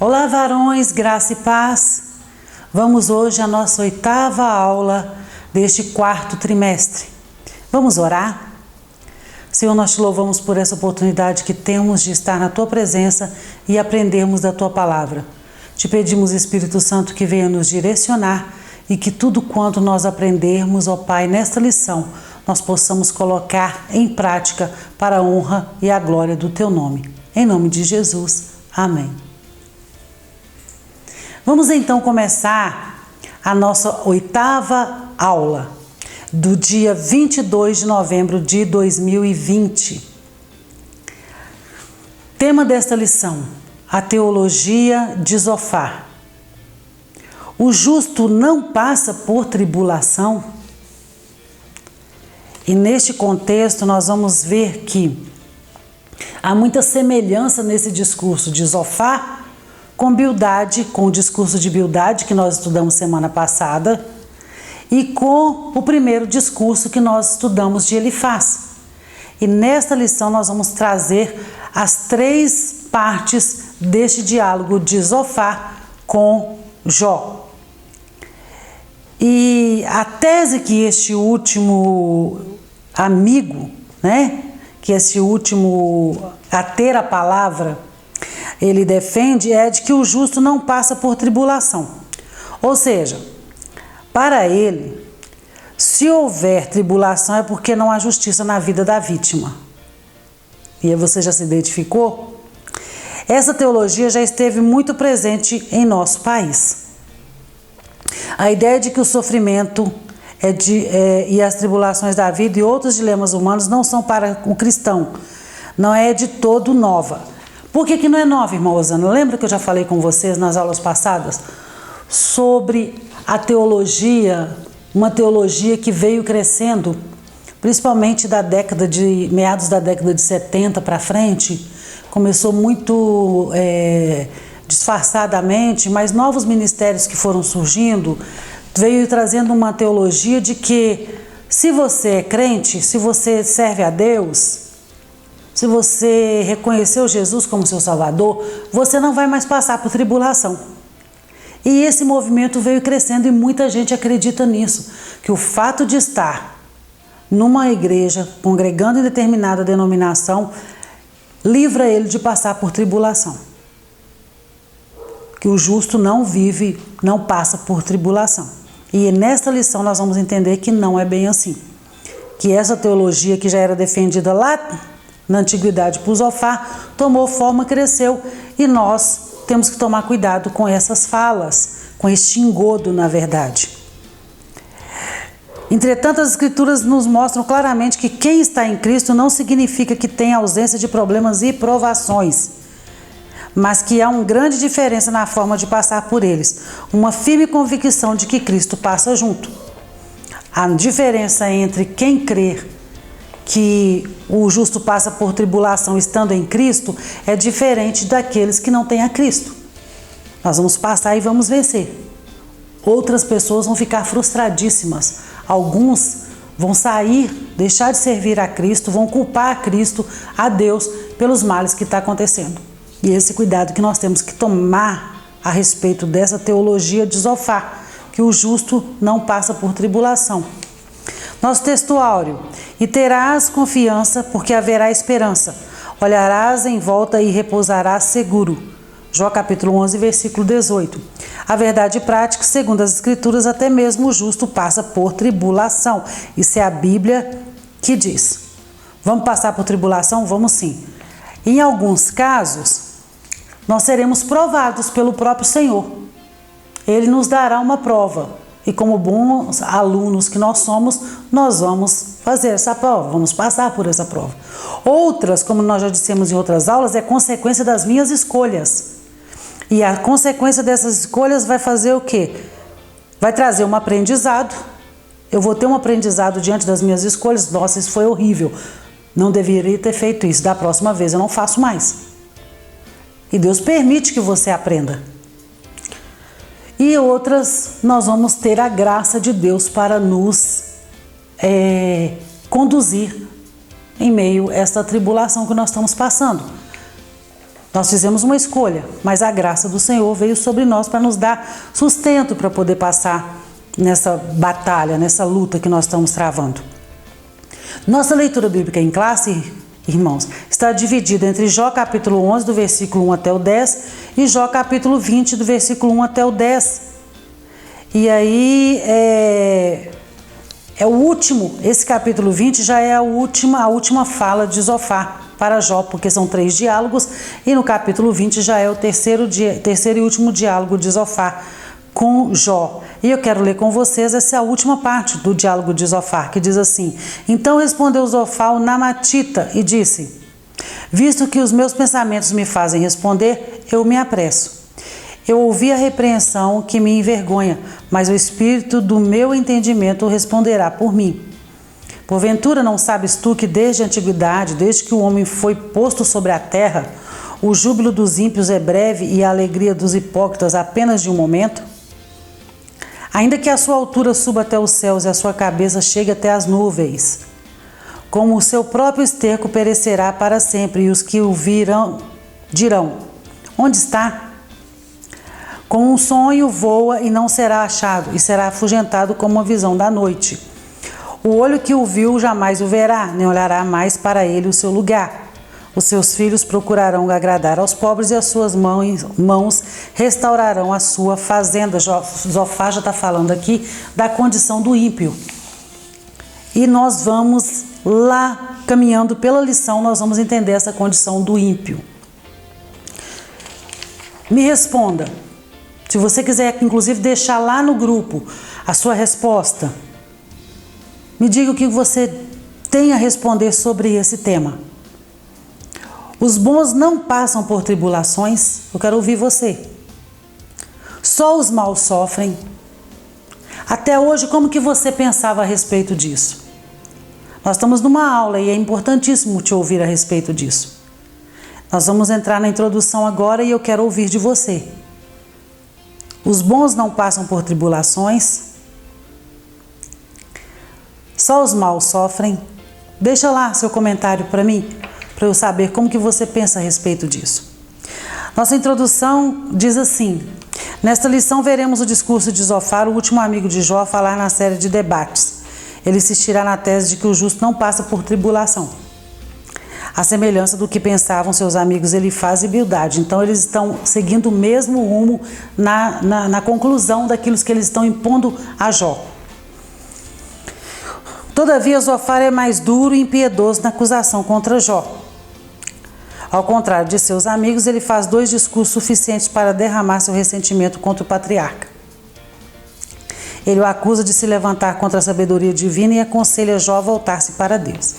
Olá, varões, graça e paz. Vamos hoje à nossa 8ª aula deste 4º trimestre. Vamos orar? Senhor, nós te louvamos por essa oportunidade que temos de estar na Tua presença e aprendermos da Tua palavra. Te pedimos, Espírito Santo, que venha nos direcionar e que tudo quanto nós aprendermos, ó Pai, nesta lição, nós possamos colocar em prática para a honra e a glória do Teu nome. Em nome de Jesus. Amém. Vamos então começar a nossa 8ª aula do dia 22 de novembro de 2020. Tema desta lição: a teologia de Zofar. O justo não passa por tribulação? E neste contexto nós vamos ver que há muita semelhança nesse discurso de Zofar com Bildade, com o discurso de Bildade que nós estudamos semana passada, e com o primeiro discurso que nós estudamos de Elifaz. E nesta lição nós vamos trazer as 3 partes deste diálogo de Zofar com Jó. E a tese que este último amigo, que esse último a ter a palavra, ele defende é de que o justo não passa por tribulação. Ou seja, para ele, se houver tribulação é porque não há justiça na vida da vítima. E aí você já se identificou? Essa teologia já esteve muito presente em nosso país. A ideia de que o sofrimento e as tribulações da vida e outros dilemas humanos não são para o cristão, não é de todo nova. Por que não é nova, irmã Osana? Lembra que eu já falei com vocês nas aulas passadas sobre a teologia, uma teologia que veio crescendo, principalmente meados da década de 70 para frente, começou muito disfarçadamente, mas novos ministérios que foram surgindo, veio trazendo uma teologia de que se você é crente, se você serve a Deus, se você reconheceu Jesus como seu Salvador, você não vai mais passar por tribulação. E esse movimento veio crescendo e muita gente acredita nisso, que o fato de estar numa igreja, congregando em determinada denominação, livra ele de passar por tribulação. Que o justo não passa por tribulação. E nesta lição nós vamos entender que não é bem assim. Que essa teologia que já era defendida lá na antiguidade por Zofar tomou forma, cresceu, e nós temos que tomar cuidado com essas falas, com este engodo, na verdade. Entretanto, as Escrituras nos mostram claramente que quem está em Cristo não significa que tem ausência de problemas e provações, mas que há uma grande diferença na forma de passar por eles, uma firme convicção de que Cristo passa junto. A diferença entre quem crer que o justo passa por tribulação estando em Cristo é diferente daqueles que não têm a Cristo. Nós vamos passar e vamos vencer. Outras pessoas vão ficar frustradíssimas. Alguns vão sair, deixar de servir a Cristo, vão culpar a Cristo, a Deus, pelos males que está acontecendo. E esse cuidado que nós temos que tomar a respeito dessa teologia de Zofar, que o justo não passa por tribulação. Nosso texto áureo: e terás confiança, porque haverá esperança. Olharás em volta e repousarás seguro. Jó capítulo 11, versículo 18. A verdade prática, segundo as Escrituras, até mesmo o justo passa por tribulação. Isso é a Bíblia que diz. Vamos passar por tribulação? Vamos sim. Em alguns casos, nós seremos provados pelo próprio Senhor. Ele nos dará uma prova. E como bons alunos que nós somos, nós vamos fazer essa prova, vamos passar por essa prova. Outras, como nós já dissemos em outras aulas, é consequência das minhas escolhas. E a consequência dessas escolhas vai fazer o quê? Vai trazer um aprendizado. Eu vou ter um aprendizado diante das minhas escolhas. Nossa, isso foi horrível. Não deveria ter feito isso. Da próxima vez eu não faço mais. E Deus permite que você aprenda. E outras, nós vamos ter a graça de Deus para nos conduzir em meio a esta tribulação que nós estamos passando. Nós fizemos uma escolha, mas a graça do Senhor veio sobre nós para nos dar sustento para poder passar nessa batalha, nessa luta que nós estamos travando. Nossa leitura bíblica em classe, irmãos, está dividida entre Jó capítulo 11, do versículo 1 até o 10, e Jó capítulo 20, do versículo 1 até o 10. E aí, é o último, esse capítulo 20 já é a última fala de Zofar para Jó, porque são 3 diálogos, e no capítulo 20 já é o terceiro e último diálogo de Zofar com Jó. E eu quero ler com vocês essa é a última parte do diálogo de Zofar, que diz assim: Então respondeu Zofar o Namatita e disse: Visto que os meus pensamentos me fazem responder, eu me apresso. Eu ouvi a repreensão que me envergonha, mas o espírito do meu entendimento responderá por mim. Porventura não sabes tu que desde a antiguidade, desde que o homem foi posto sobre a terra, o júbilo dos ímpios é breve e a alegria dos hipócritas apenas de um momento? Ainda que a sua altura suba até os céus e a sua cabeça chegue até as nuvens, como o seu próprio esterco perecerá para sempre, e os que o virão dirão: Onde está? Com um sonho voa e não será achado, e será afugentado como uma visão da noite. O olho que o viu jamais o verá, nem olhará mais para ele o seu lugar. Os seus filhos procurarão agradar aos pobres e as suas mãos restaurarão a sua fazenda. Zofar já está falando aqui da condição do ímpio. E nós vamos lá, caminhando pela lição, nós vamos entender essa condição do ímpio. Me responda. Se você quiser, inclusive, deixar lá no grupo a sua resposta, me diga o que você tem a responder sobre esse tema. Os bons não passam por tribulações? Eu quero ouvir você. Só os maus sofrem? Até hoje, como que você pensava a respeito disso? Nós estamos numa aula e é importantíssimo te ouvir a respeito disso. Nós vamos entrar na introdução agora e eu quero ouvir de você. Os bons não passam por tribulações? Só os maus sofrem? Deixa lá seu comentário para mim, para eu saber como que você pensa a respeito disso. Nossa introdução diz assim: nesta lição veremos o discurso de Zofar, o último amigo de Jó, a falar na série de debates. Ele insistirá na tese de que o justo não passa por tribulação. A semelhança do que pensavam seus amigos Elifaz e Bildade. Então eles estão seguindo o mesmo rumo na conclusão daquilo que eles estão impondo a Jó. Todavia, Zofar é mais duro e impiedoso na acusação contra Jó. Ao contrário de seus amigos, ele faz 2 discursos suficientes para derramar seu ressentimento contra o patriarca. Ele o acusa de se levantar contra a sabedoria divina e aconselha Jó a voltar-se para Deus.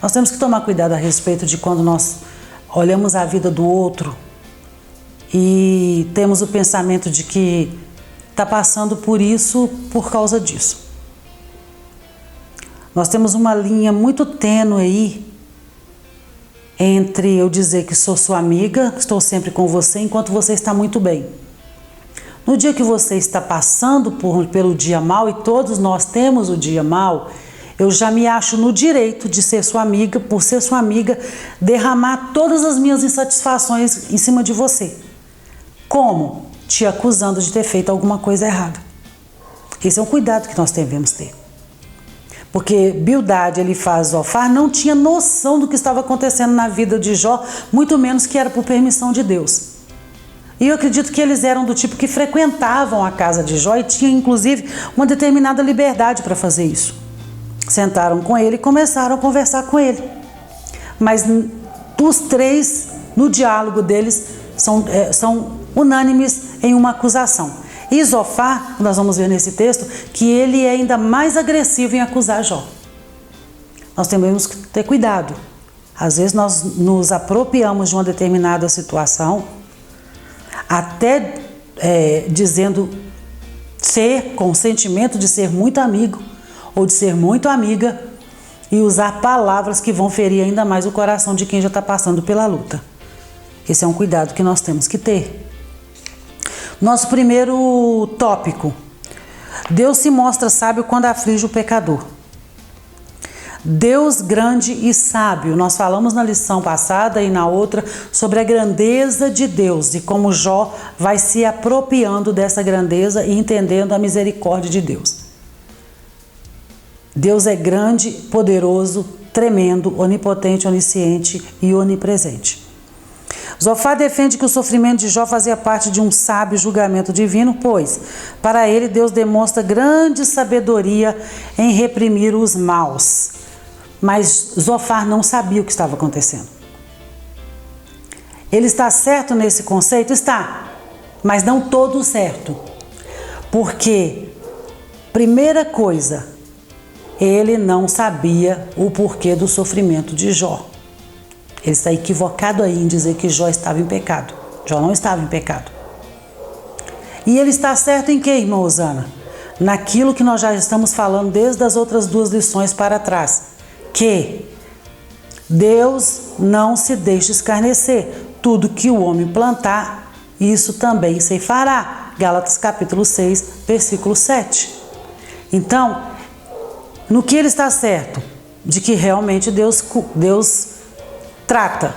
Nós temos que tomar cuidado a respeito de quando nós olhamos a vida do outro e temos o pensamento de que está passando por isso por causa disso. Nós temos uma linha muito tênue aí entre eu dizer que sou sua amiga, estou sempre com você, enquanto você está muito bem. No dia que você está passando pelo dia mal, e todos nós temos o dia mal, eu já me acho no direito de ser sua amiga, por ser sua amiga, derramar todas as minhas insatisfações em cima de você. Como? Te acusando de ter feito alguma coisa errada. Esse é um cuidado que nós devemos ter. Porque Bildade, Elifaz e Zofar não tinha noção do que estava acontecendo na vida de Jó, muito menos que era por permissão de Deus. E eu acredito que eles eram do tipo que frequentavam a casa de Jó e tinham, inclusive, uma determinada liberdade para fazer isso. Sentaram com ele e começaram a conversar com ele. Mas os 3, no diálogo deles, são unânimes em uma acusação. E Zofar, nós vamos ver nesse texto, que ele é ainda mais agressivo em acusar Jó. Nós temos que ter cuidado. Às vezes nós nos apropriamos de uma determinada situação, até dizendo ser com o sentimento de ser muito amigo ou de ser muito amiga, e usar palavras que vão ferir ainda mais o coração de quem já está passando pela luta. Esse é um cuidado que nós temos que ter. Nosso primeiro tópico: Deus se mostra sábio quando aflige o pecador. Deus grande e sábio. Nós falamos na lição passada e na outra sobre a grandeza de Deus e como Jó vai se apropriando dessa grandeza e entendendo a misericórdia de Deus. Deus é grande, poderoso, tremendo, onipotente, onisciente e onipresente. Zofar defende que o sofrimento de Jó fazia parte de um sábio julgamento divino, pois, para ele, Deus demonstra grande sabedoria em reprimir os maus. Mas Zofar não sabia o que estava acontecendo. Ele está certo nesse conceito? Está, mas não todo certo. Porque, primeira coisa, ele não sabia o porquê do sofrimento de Jó. Ele está equivocado aí em dizer que Jó estava em pecado. Jó não estava em pecado. E ele está certo em quê, irmã Osana? Naquilo que nós já estamos falando desde as outras duas lições para trás. Que Deus não se deixa escarnecer. Tudo que o homem plantar, isso também se fará. Gálatas capítulo 6, versículo 7. Então, no que ele está certo? De que realmente Deus trata.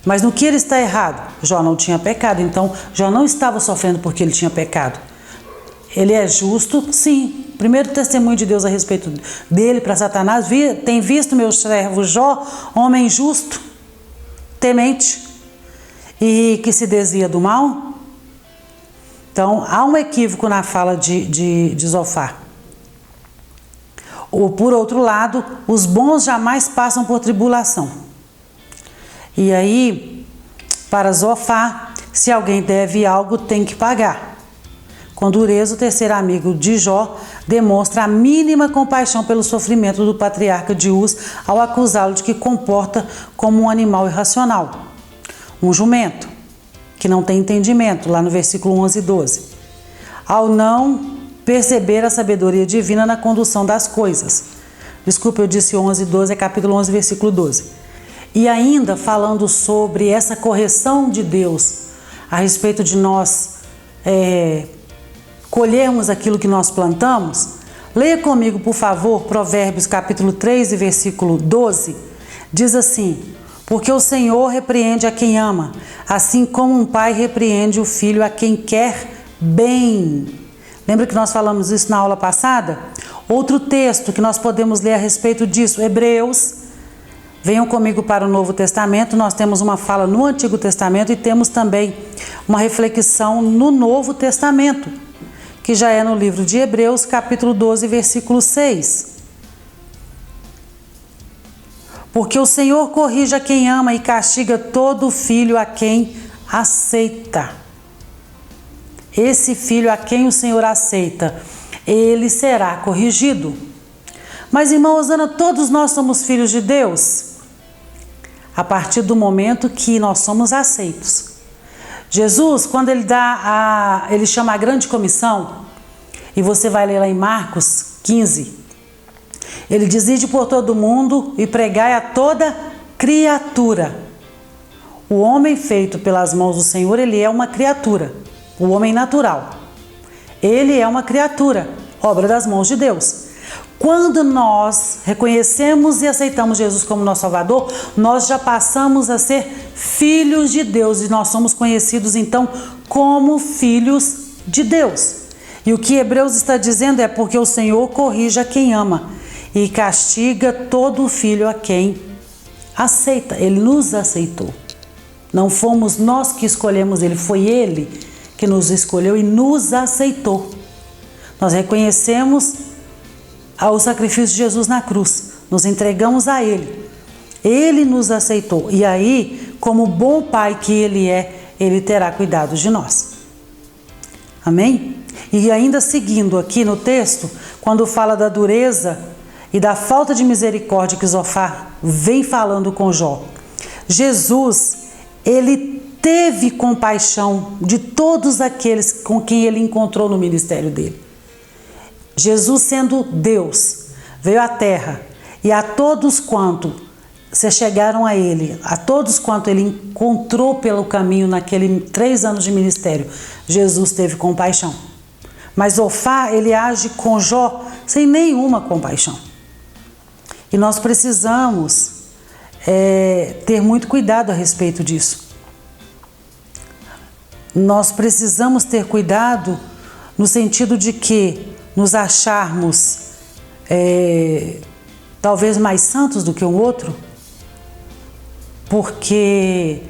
Mas no que ele está errado? Jó não tinha pecado, então Jó não estava sofrendo porque ele tinha pecado. Ele é justo, sim. Primeiro testemunho de Deus a respeito dele para Satanás: tem visto meu servo Jó, homem justo, temente e que se desvia do mal? Então há um equívoco na fala de Zofar. Ou, por outro lado, os bons jamais passam por tribulação. E aí, para Zofar, se alguém deve algo, tem que pagar. Com dureza, o terceiro amigo de Jó demonstra a mínima compaixão pelo sofrimento do patriarca de Uz ao acusá-lo de que comporta como um animal irracional, um jumento, que não tem entendimento, lá no versículo 11 e 12. Ao não perceber a sabedoria divina na condução das coisas. Desculpa, eu disse 11 e 12, é capítulo 11, versículo 12. E ainda falando sobre essa correção de Deus a respeito de nós colhermos aquilo que nós plantamos, leia comigo, por favor, Provérbios capítulo 3 e versículo 12, diz assim: porque o Senhor repreende a quem ama, assim como um pai repreende o filho a quem quer bem. Lembra que nós falamos isso na aula passada? Outro texto que nós podemos ler a respeito disso, Hebreus. Venham comigo para o Novo Testamento, nós temos uma fala no Antigo Testamento e temos também uma reflexão no Novo Testamento, que já é no livro de Hebreus, capítulo 12, versículo 6. Porque o Senhor corrige a quem ama e castiga todo filho a quem aceita. Esse filho a quem o Senhor aceita, ele será corrigido. Mas, irmã Osana, todos nós somos filhos de Deus? A partir do momento que nós somos aceitos. Jesus, quando ele chama a grande comissão, e você vai ler lá em Marcos 15, ele diz: ide por todo mundo e pregai a toda criatura. O homem feito pelas mãos do Senhor, ele é uma criatura. O homem natural, ele é uma criatura, obra das mãos de Deus. Quando nós reconhecemos e aceitamos Jesus como nosso Salvador, nós já passamos a ser filhos de Deus e nós somos conhecidos então como filhos de Deus. E o que Hebreus está dizendo é: porque o Senhor corrige a quem ama e castiga todo filho a quem aceita. Ele nos aceitou. Não fomos nós que escolhemos ele, foi ele que nos escolheu e nos aceitou. Nós reconhecemos o sacrifício de Jesus na cruz, nos entregamos a ele, ele nos aceitou, e aí, como bom pai que ele é, ele terá cuidado de nós. Amém? E ainda seguindo aqui no texto, quando fala da dureza e da falta de misericórdia que Zofar vem falando com Jó, Jesus, ele teve compaixão de todos aqueles com quem ele encontrou no ministério dele. Jesus, sendo Deus, veio à terra e a todos quanto se chegaram a ele, a todos quanto ele encontrou pelo caminho naqueles 3 anos de ministério, Jesus teve compaixão. Mas Zofar, ele age com Jó sem nenhuma compaixão. E nós precisamos ter muito cuidado a respeito disso. Nós precisamos ter cuidado no sentido de que nos acharmos talvez mais santos do que o outro, porque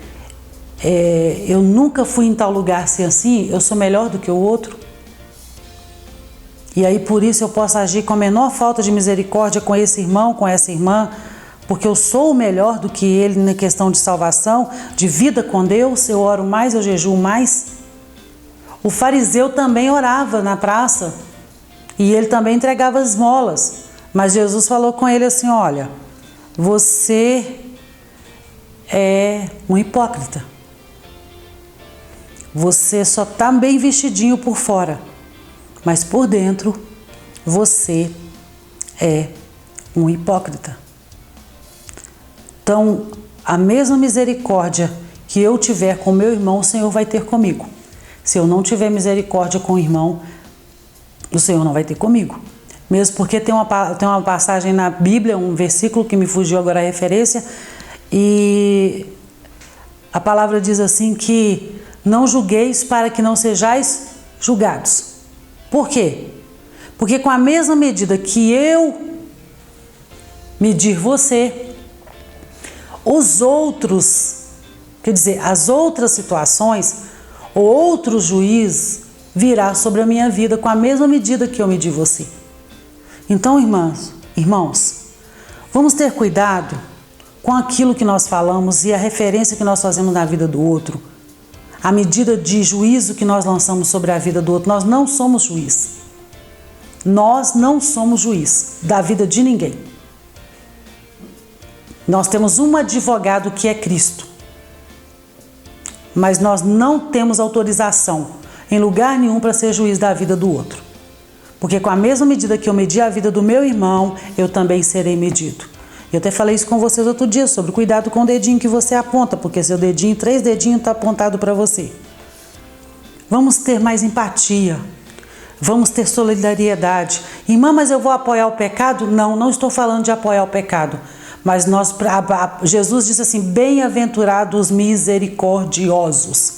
eu nunca fui em tal lugar ser assim, eu sou melhor do que o outro. E aí por isso eu posso agir com a menor falta de misericórdia com esse irmão, com essa irmã, porque eu sou melhor do que ele na questão de salvação, de vida com Deus, eu oro mais, eu jejuo mais. O fariseu também orava na praça e ele também entregava as esmolas, mas Jesus falou com ele assim: olha, você é um hipócrita, você só está bem vestidinho por fora, mas por dentro você é um hipócrita. Então, a mesma misericórdia que eu tiver com meu irmão, o Senhor vai ter comigo. Se eu não tiver misericórdia com o irmão, o Senhor não vai ter comigo. Mesmo porque tem uma passagem na Bíblia, um versículo que me fugiu agora a referência, e a palavra diz assim que não julgueis para que não sejais julgados. Por quê? Porque com a mesma medida que eu medir você, os outros, quer dizer, as outras situações, ou outro juiz virá sobre a minha vida com a mesma medida que eu medi você. Então, irmãos, vamos ter cuidado com aquilo que nós falamos e a referência que nós fazemos na vida do outro, a medida de juízo que nós lançamos sobre a vida do outro. Nós não somos juiz. Nós não somos juiz da vida de ninguém. Nós temos um advogado que é Cristo, mas nós não temos autorização em lugar nenhum para ser juiz da vida do outro. Porque com a mesma medida que eu medi a vida do meu irmão, eu também serei medido. Eu até falei isso com vocês outro dia, sobre cuidado com o dedinho que você aponta, porque seu dedinho, 3 dedinhos está apontado para você. Vamos ter mais empatia, vamos ter solidariedade. Irmã, mas eu vou apoiar o pecado? Não, não estou falando de apoiar o pecado. Mas Jesus disse assim: bem-aventurados os misericordiosos.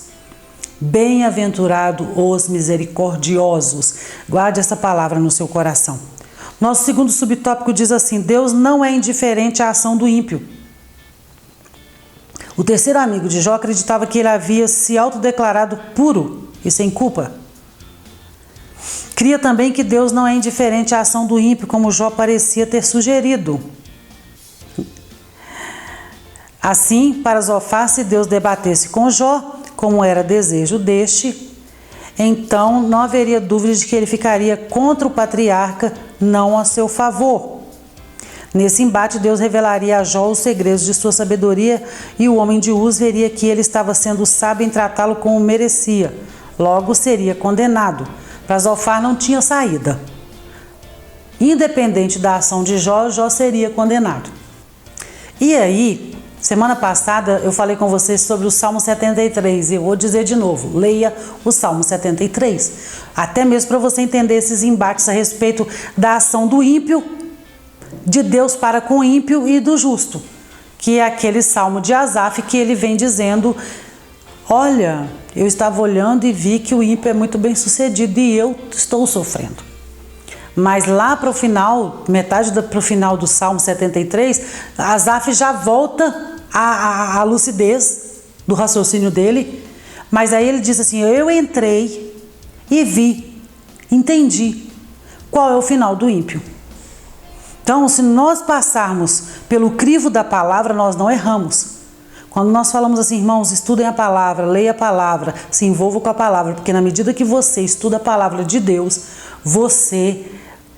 Bem-aventurado os misericordiosos. Guarde essa palavra no seu coração. Nosso segundo subtópico diz assim: Deus não é indiferente à ação do ímpio. O terceiro amigo de Jó acreditava que ele havia se autodeclarado puro e sem culpa. Cria também que Deus não é indiferente à ação do ímpio, como Jó parecia ter sugerido. Assim, para Zofar, se Deus debatesse com Jó, como era desejo deste, então não haveria dúvida de que ele ficaria contra o patriarca, não a seu favor. Nesse embate, Deus revelaria a Jó os segredos de sua sabedoria e o homem de Uz veria que ele estava sendo sábio em tratá-lo como merecia. Logo, seria condenado. Para Zofar não tinha saída. Independente da ação de Jó, Jó seria condenado. E aí, semana passada eu falei com vocês sobre o Salmo 73, eu vou dizer de novo, leia o Salmo 73, até mesmo para você entender esses embates a respeito da ação do ímpio, de Deus para com o ímpio e do justo, que é aquele Salmo de Asaf que ele vem dizendo: olha, eu estava olhando e vi que o ímpio é muito bem sucedido e eu estou sofrendo. Mas lá para o final, para o final do Salmo 73, Asaf já volta à lucidez do raciocínio dele, mas aí ele diz assim: eu entrei e vi, entendi qual é o final do ímpio. Então, se nós passarmos pelo crivo da palavra, nós não erramos. Quando nós falamos assim: irmãos, estudem a palavra, leia a palavra, se envolvam com a palavra, porque na medida que você estuda a palavra de Deus, você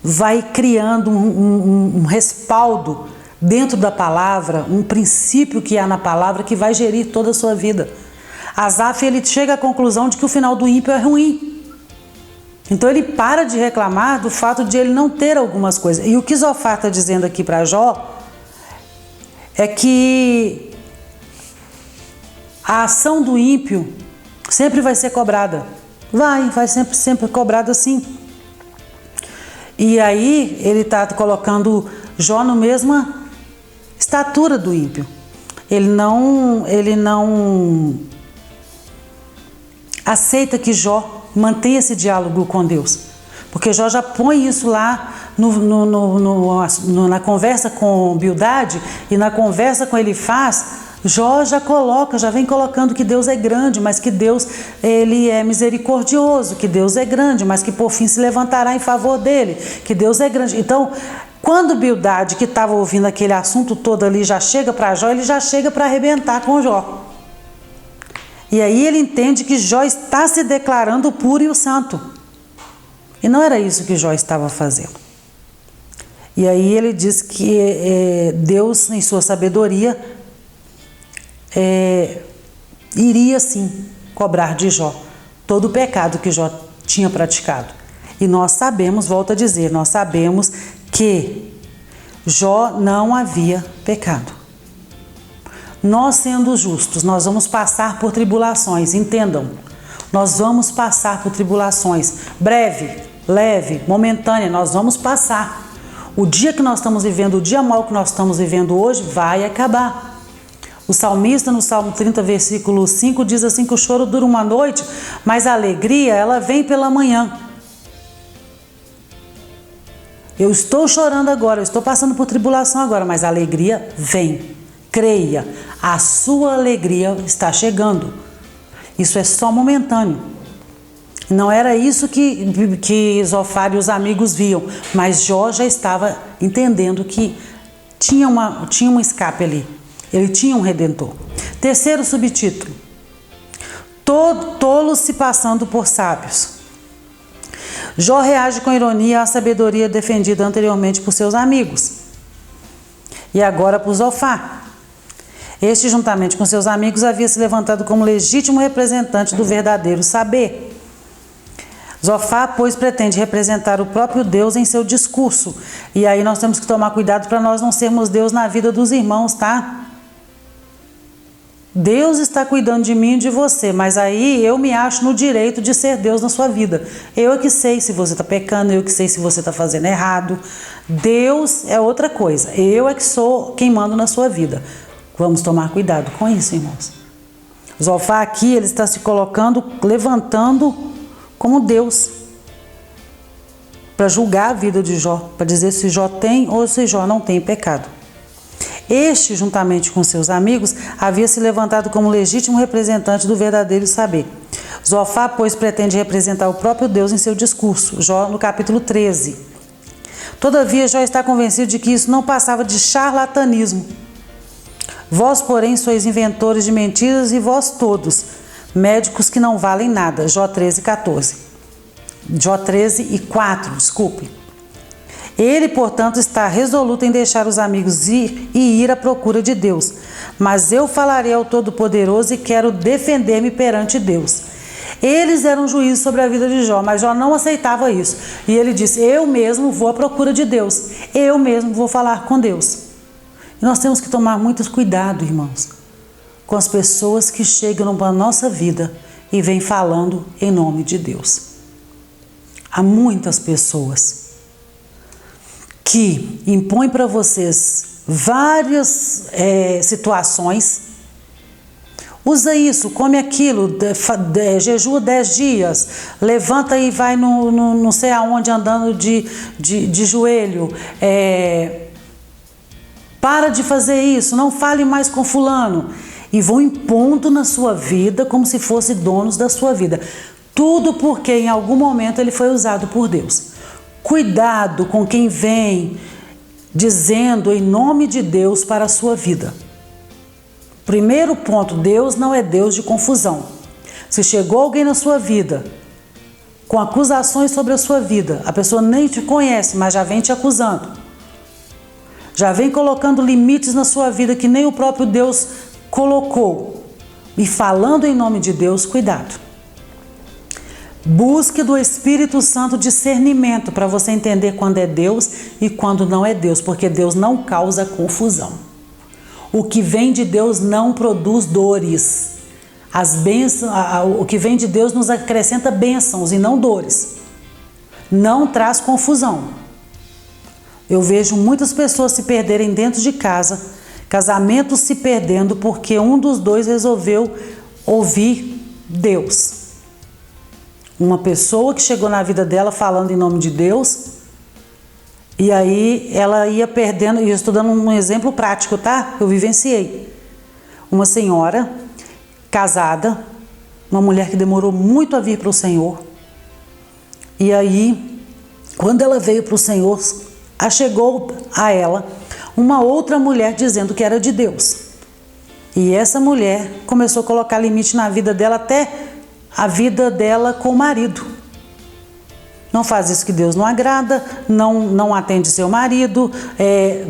vai criando um respaldo dentro da palavra, um princípio que há na palavra que vai gerir toda a sua vida. Asaf, ele chega à conclusão de que o final do ímpio é ruim. Então ele para de reclamar do fato de ele não ter algumas coisas. E o que Zofar está dizendo aqui para Jó é que a ação do ímpio sempre vai ser cobrada. Vai sempre cobrada sim. E aí ele está colocando Jó na mesma estatura do ímpio. Ele não aceita que Jó mantenha esse diálogo com Deus, porque Jó já põe isso lá na conversa com Bildade e na conversa com Elifaz. Jó já vem colocando que Deus é grande, mas que Deus ele é misericordioso, que Deus é grande, mas que por fim se levantará em favor dele, que Deus é grande. Então, quando Bildade, que estava ouvindo aquele assunto todo ali, já chega para Jó, ele já chega para arrebentar com Jó. E aí ele entende que Jó está se declarando o puro e o santo. E não era isso que Jó estava fazendo. E aí ele diz que Deus, em sua sabedoria, iria sim cobrar de Jó todo o pecado que Jó tinha praticado. E nós sabemos, volto a dizer, nós sabemos que Jó não havia pecado. Nós, sendo justos, nós vamos passar por tribulações, entendam. Nós vamos passar por tribulações, breve, leve, momentânea, nós vamos passar. O dia que nós estamos vivendo, o dia mau que nós estamos vivendo hoje, vai acabar. O salmista, no Salmo 30, versículo 5, diz assim que o choro dura uma noite, mas a alegria, ela vem pela manhã. Eu estou chorando agora, eu estou passando por tribulação agora, mas a alegria vem. Creia, a sua alegria está chegando. Isso é só momentâneo. Não era isso que Zofar e os amigos viam, mas Jó já estava entendendo que tinha um escape ali. Ele tinha um redentor. Terceiro subtítulo: tolos se passando por sábios. Jó reage com ironia à sabedoria defendida anteriormente por seus amigos. E agora por Zofar. Este, juntamente com seus amigos, havia se levantado como legítimo representante do verdadeiro saber. Zofar, pois, pretende representar o próprio Deus em seu discurso. E aí nós temos que tomar cuidado para nós não sermos Deus na vida dos irmãos, tá? Deus está cuidando de mim e de você, mas aí eu me acho no direito de ser Deus na sua vida. Eu é que sei se você está pecando, eu é que sei se você está fazendo errado. Deus é outra coisa. Eu é que sou quem manda na sua vida. Vamos tomar cuidado com isso, irmãos. Zofar aqui, ele está se colocando, levantando como Deus, para julgar a vida de Jó, para dizer se Jó tem ou se Jó não tem pecado. Este, juntamente com seus amigos, havia se levantado como legítimo representante do verdadeiro saber. Zofar, pois, pretende representar o próprio Deus em seu discurso. Jó, no capítulo 13. Todavia, Jó está convencido de que isso não passava de charlatanismo. Vós, porém, sois inventores de mentiras, e vós todos, médicos que não valem nada. Jó 13:14. Jó 13:4, desculpe. Ele, portanto, está resoluto em deixar os amigos ir à procura de Deus. Mas eu falarei ao Todo-Poderoso e quero defender-me perante Deus. Eles eram juízes sobre a vida de Jó, mas Jó não aceitava isso. E ele disse: eu mesmo vou à procura de Deus. Eu mesmo vou falar com Deus. E nós temos que tomar muito cuidado, irmãos, com as pessoas que chegam na nossa vida e vêm falando em nome de Deus. Há muitas pessoas que impõem para vocês várias situações. Usa isso, come aquilo, jejua 10 dias, levanta e vai não sei aonde andando de joelho, para de fazer isso, não fale mais com fulano. E vão impondo na sua vida como se fossem donos da sua vida. Tudo porque em algum momento ele foi usado por Deus. Cuidado com quem vem dizendo em nome de Deus para a sua vida. Primeiro ponto, Deus não é Deus de confusão. Se chegou alguém na sua vida com acusações sobre a sua vida, a pessoa nem te conhece, mas já vem te acusando. Já vem colocando limites na sua vida que nem o próprio Deus colocou. E falando em nome de Deus, cuidado. Busque do Espírito Santo discernimento para você entender quando é Deus e quando não é Deus, porque Deus não causa confusão. O que vem de Deus não produz dores. As bênçãos, o que vem de Deus nos acrescenta bênçãos e não dores. Não traz confusão. Eu vejo muitas pessoas se perderem dentro de casa, casamentos se perdendo porque um dos dois resolveu ouvir Deus. Uma pessoa que chegou na vida dela falando em nome de Deus, e aí ela ia perdendo, e eu estou dando um exemplo prático, tá? Eu vivenciei. Uma senhora casada, uma mulher que demorou muito a vir para o Senhor, e aí, quando ela veio para o Senhor, chegou a ela uma outra mulher dizendo que era de Deus. E essa mulher começou a colocar limite na vida dela, até a vida dela com o marido. Não faz isso que Deus não agrada, não atende seu marido,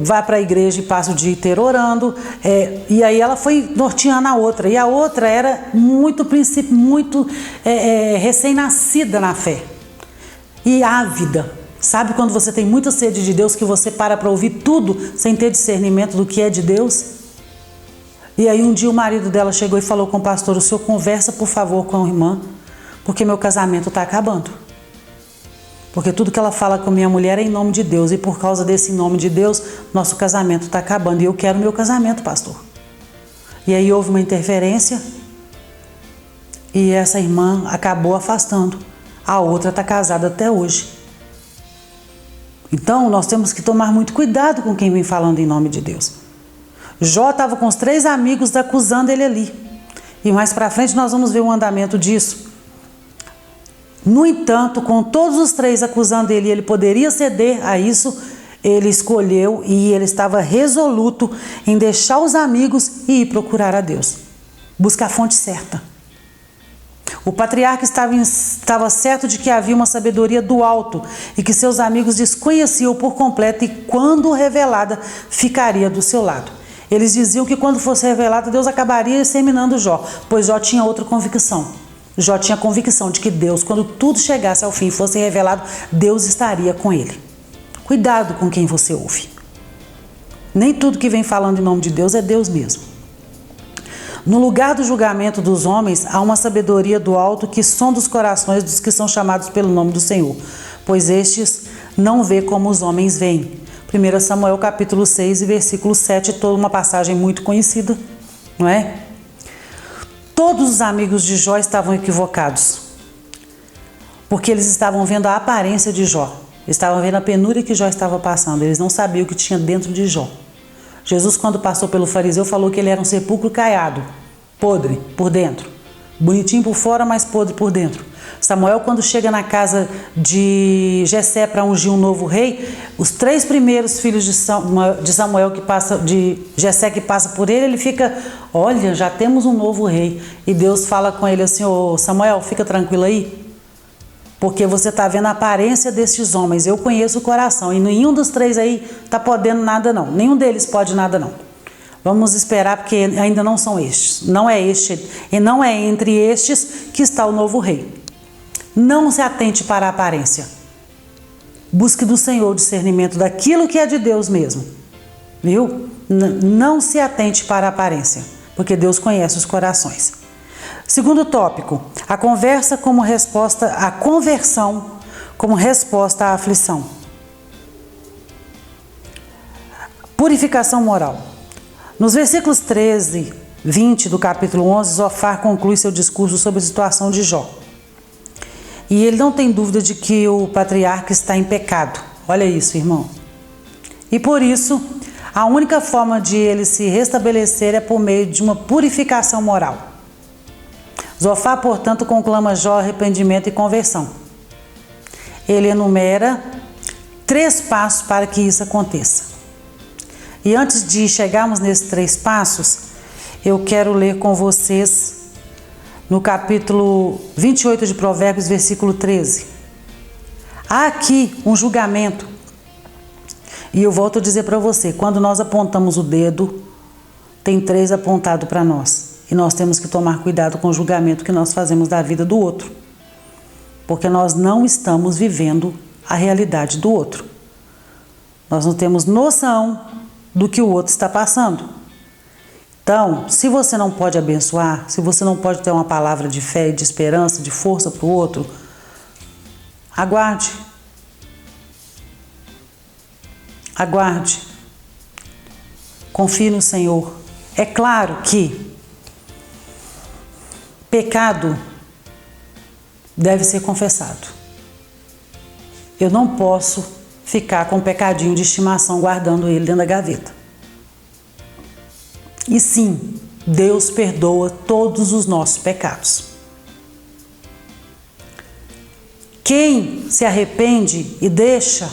vai para a igreja e passa o dia inteiro orando. E aí ela foi norteando a outra. E a outra era muito recém-nascida na fé. E ávida. Sabe quando você tem muita sede de Deus, que você para ouvir tudo sem ter discernimento do que é de Deus? E aí um dia o marido dela chegou e falou com o pastor: o senhor conversa por favor com a irmã, porque meu casamento está acabando. Porque tudo que ela fala com minha mulher é em nome de Deus, e por causa desse nome de Deus, nosso casamento está acabando, e eu quero meu casamento, pastor. E aí houve uma interferência, e essa irmã acabou afastando. A outra está casada até hoje. Então, nós temos que tomar muito cuidado com quem vem falando em nome de Deus. Jó estava com os 3 amigos acusando ele ali. E mais para frente nós vamos ver o andamento disso. No entanto, com todos os 3 acusando ele, ele poderia ceder a isso, ele escolheu e ele estava resoluto em deixar os amigos e ir procurar a Deus. Buscar a fonte certa. O patriarca estava certo de que havia uma sabedoria do alto e que seus amigos desconheciam por completo, e quando revelada, ficaria do seu lado. Eles diziam que quando fosse revelada, Deus acabaria exterminando Jó, pois Jó tinha outra convicção. Jó tinha convicção de que Deus, quando tudo chegasse ao fim e fosse revelado, Deus estaria com ele. Cuidado com quem você ouve. Nem tudo que vem falando em nome de Deus é Deus mesmo. No lugar do julgamento dos homens, há uma sabedoria do alto que sonda os corações dos que são chamados pelo nome do Senhor, pois estes não vê como os homens veem. 1 Samuel capítulo 6 e versículo 7, toda uma passagem muito conhecida, não é? Todos os amigos de Jó estavam equivocados, porque eles estavam vendo a aparência de Jó, estavam vendo a penúria que Jó estava passando, eles não sabiam o que tinha dentro de Jó. Jesus, quando passou pelo fariseu, falou que ele era um sepulcro caiado, podre por dentro, bonitinho por fora, mas podre por dentro. Samuel, quando chega na casa de Jessé para ungir um novo rei, os 3 primeiros filhos de Samuel de Jessé que passa por ele fica: olha, já temos um novo rei. E Deus fala com ele assim: ô Samuel, fica tranquilo aí, porque você está vendo a aparência destes homens, eu conheço o coração, e nenhum dos 3 aí está podendo nada não, nenhum deles pode nada não. Vamos esperar, porque ainda não são estes, não é este, e não é entre estes que está o novo rei. Não se atente para a aparência, busque do Senhor o discernimento daquilo que é de Deus mesmo, viu? Não se atente para a aparência, porque Deus conhece os corações. Segundo tópico, a conversão como resposta à aflição. Purificação moral. Nos versículos 13, 20 do capítulo 11, Zofar conclui seu discurso sobre a situação de Jó. E ele não tem dúvida de que o patriarca está em pecado. Olha isso, irmão. E por isso, a única forma de ele se restabelecer é por meio de uma purificação moral. Zofar, portanto, conclama Jó arrependimento e conversão. Ele enumera 3 passos para que isso aconteça. E antes de chegarmos nesses 3 passos, eu quero ler com vocês no capítulo 28 de Provérbios, versículo 13. Há aqui um julgamento. E eu volto a dizer para você, quando nós apontamos o dedo, tem 3 apontados para nós. E nós temos que tomar cuidado com o julgamento que nós fazemos da vida do outro. Porque nós não estamos vivendo a realidade do outro. Nós não temos noção do que o outro está passando. Então, se você não pode abençoar, se você não pode ter uma palavra de fé, de esperança, de força para o outro, aguarde. Aguarde. Confie no Senhor. É claro que pecado deve ser confessado. Eu não posso ficar com um pecadinho de estimação guardando ele dentro da gaveta. E sim, Deus perdoa todos os nossos pecados. Quem se arrepende e deixa,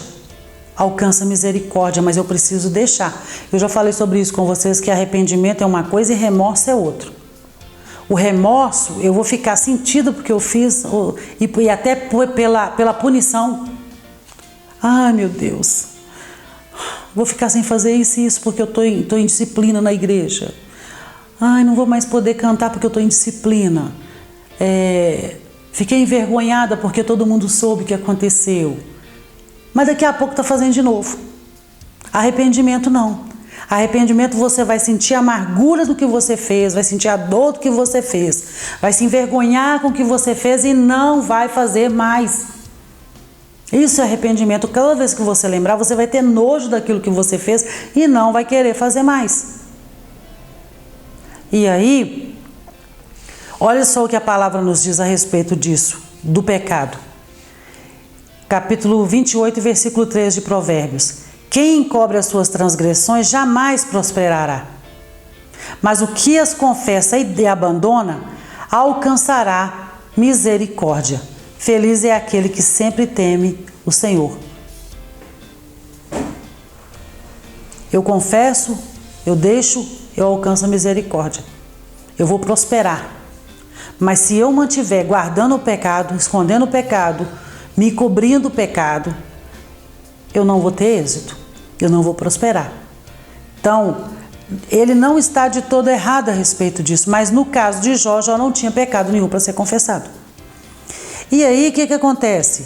alcança misericórdia, mas eu preciso deixar. Eu já falei sobre isso com vocês, que arrependimento é uma coisa e remorso é outra. O remorso, eu vou ficar sentido porque eu fiz, e até pela punição. Ai, meu Deus, vou ficar sem fazer isso e isso porque eu estou em disciplina na igreja. Ai, não vou mais poder cantar porque eu estou em disciplina. Fiquei envergonhada porque todo mundo soube o que aconteceu. Mas daqui a pouco está fazendo de novo. Arrependimento não. Arrependimento você vai sentir a amargura do que você fez, vai sentir a dor do que você fez, vai se envergonhar com o que você fez e não vai fazer mais. Isso é arrependimento. Cada vez que você lembrar, você vai ter nojo daquilo que você fez e não vai querer fazer mais. E aí, olha só o que a palavra nos diz a respeito disso, do pecado. Capítulo 28, versículo 3 de Provérbios. Quem encobre as suas transgressões jamais prosperará, mas o que as confessa e abandona alcançará misericórdia. Feliz é aquele que sempre teme o Senhor. Eu confesso, eu deixo, eu alcanço a misericórdia. Eu vou prosperar. Mas se eu mantiver guardando o pecado, escondendo o pecado, me cobrindo o pecado, eu não vou ter êxito, eu não vou prosperar. Então, ele não está de todo errado a respeito disso, mas no caso de Jó, Jó não tinha pecado nenhum para ser confessado. E aí, o que acontece?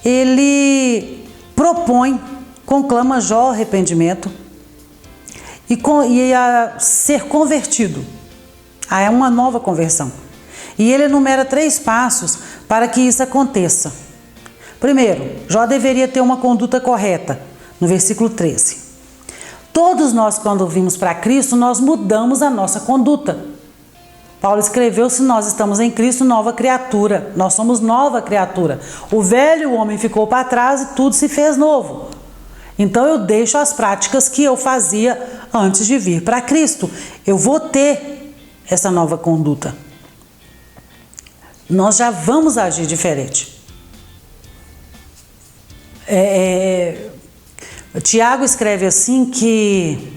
Ele propõe, conclama Jó arrependimento e a ser convertido, a uma nova conversão. E ele enumera 3 passos para que isso aconteça. Primeiro, Jó deveria ter uma conduta correta, no versículo 13. Todos nós, quando vimos para Cristo, nós mudamos a nossa conduta. Paulo escreveu: se nós estamos em Cristo, nova criatura, nós somos nova criatura. O velho homem ficou para trás e tudo se fez novo. Então eu deixo as práticas que eu fazia antes de vir para Cristo. Eu vou ter essa nova conduta. Nós já vamos agir diferente. Tiago escreve assim que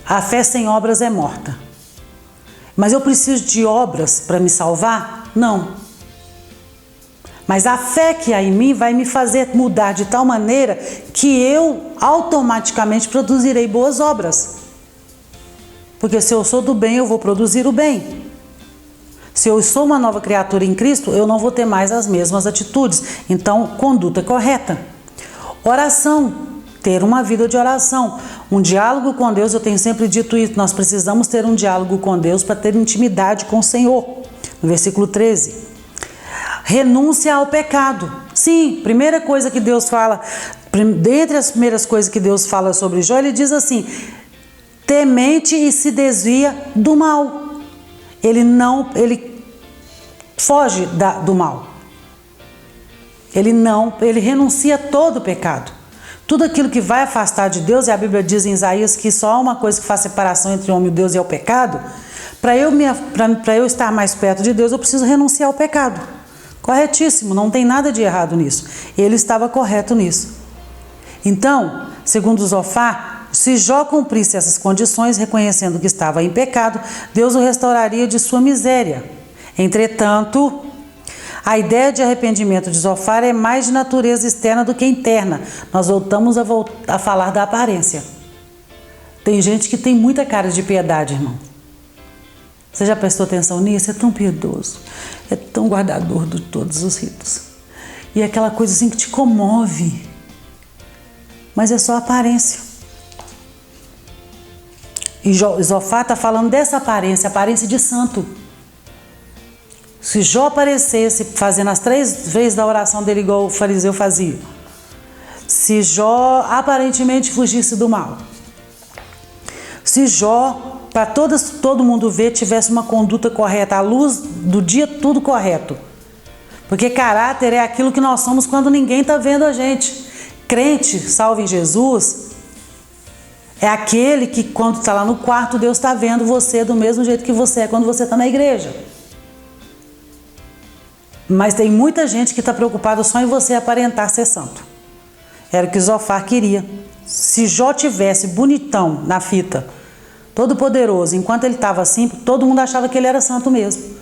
a fé sem obras é morta. Mas eu preciso de obras para me salvar? Não. Mas a fé que há em mim vai me fazer mudar de tal maneira que eu automaticamente produzirei boas obras. Porque se eu sou do bem, eu vou produzir o bem. Se eu sou uma nova criatura em Cristo, eu não vou ter mais as mesmas atitudes. Então, conduta correta. Oração. Ter uma vida de oração. Um diálogo com Deus, eu tenho sempre dito isso. Nós precisamos ter um diálogo com Deus para ter intimidade com o Senhor. No versículo 13. Renúncia ao pecado. Sim, primeira coisa que Deus fala, dentre as primeiras coisas que Deus fala sobre Jó, ele diz assim: temente e se desvia do mal. Ele foge do mal. Ele renuncia a todo o pecado. Tudo aquilo que vai afastar de Deus, e a Bíblia diz em Isaías que só há uma coisa que faz separação entre o homem e Deus, e é o pecado. Para eu estar mais perto de Deus, eu preciso renunciar ao pecado. Corretíssimo, não tem nada de errado nisso. Ele estava correto nisso. Então, segundo Zofar, se Jó cumprisse essas condições, reconhecendo que estava em pecado, Deus o restauraria de sua miséria. Entretanto, a ideia de arrependimento de Zofar é mais de natureza externa do que interna. Nós voltamos a falar da aparência. Tem gente que tem muita cara de piedade, irmão. Você já prestou atenção nisso? É tão piedoso, é tão guardador de todos os ritos. E é aquela coisa assim que te comove. Mas é só aparência. E Zofar está falando dessa aparência de santo. Se Jó aparecesse fazendo as 3 vezes da oração dele igual o fariseu fazia, Se Jó aparentemente fugisse do mal, se Jó, para todo mundo ver, tivesse uma conduta correta, à luz do dia, tudo correto. Porque caráter é aquilo que nós somos quando ninguém está vendo a gente. Crente, salvo em Jesus, é aquele que quando está lá no quarto, Deus está vendo você do mesmo jeito que você é quando você está na igreja. Mas tem muita gente que está preocupada só em você aparentar ser santo. Era o que Zofar queria. Se Jó tivesse bonitão na fita, todo poderoso, enquanto ele estava assim, todo mundo achava que ele era santo mesmo.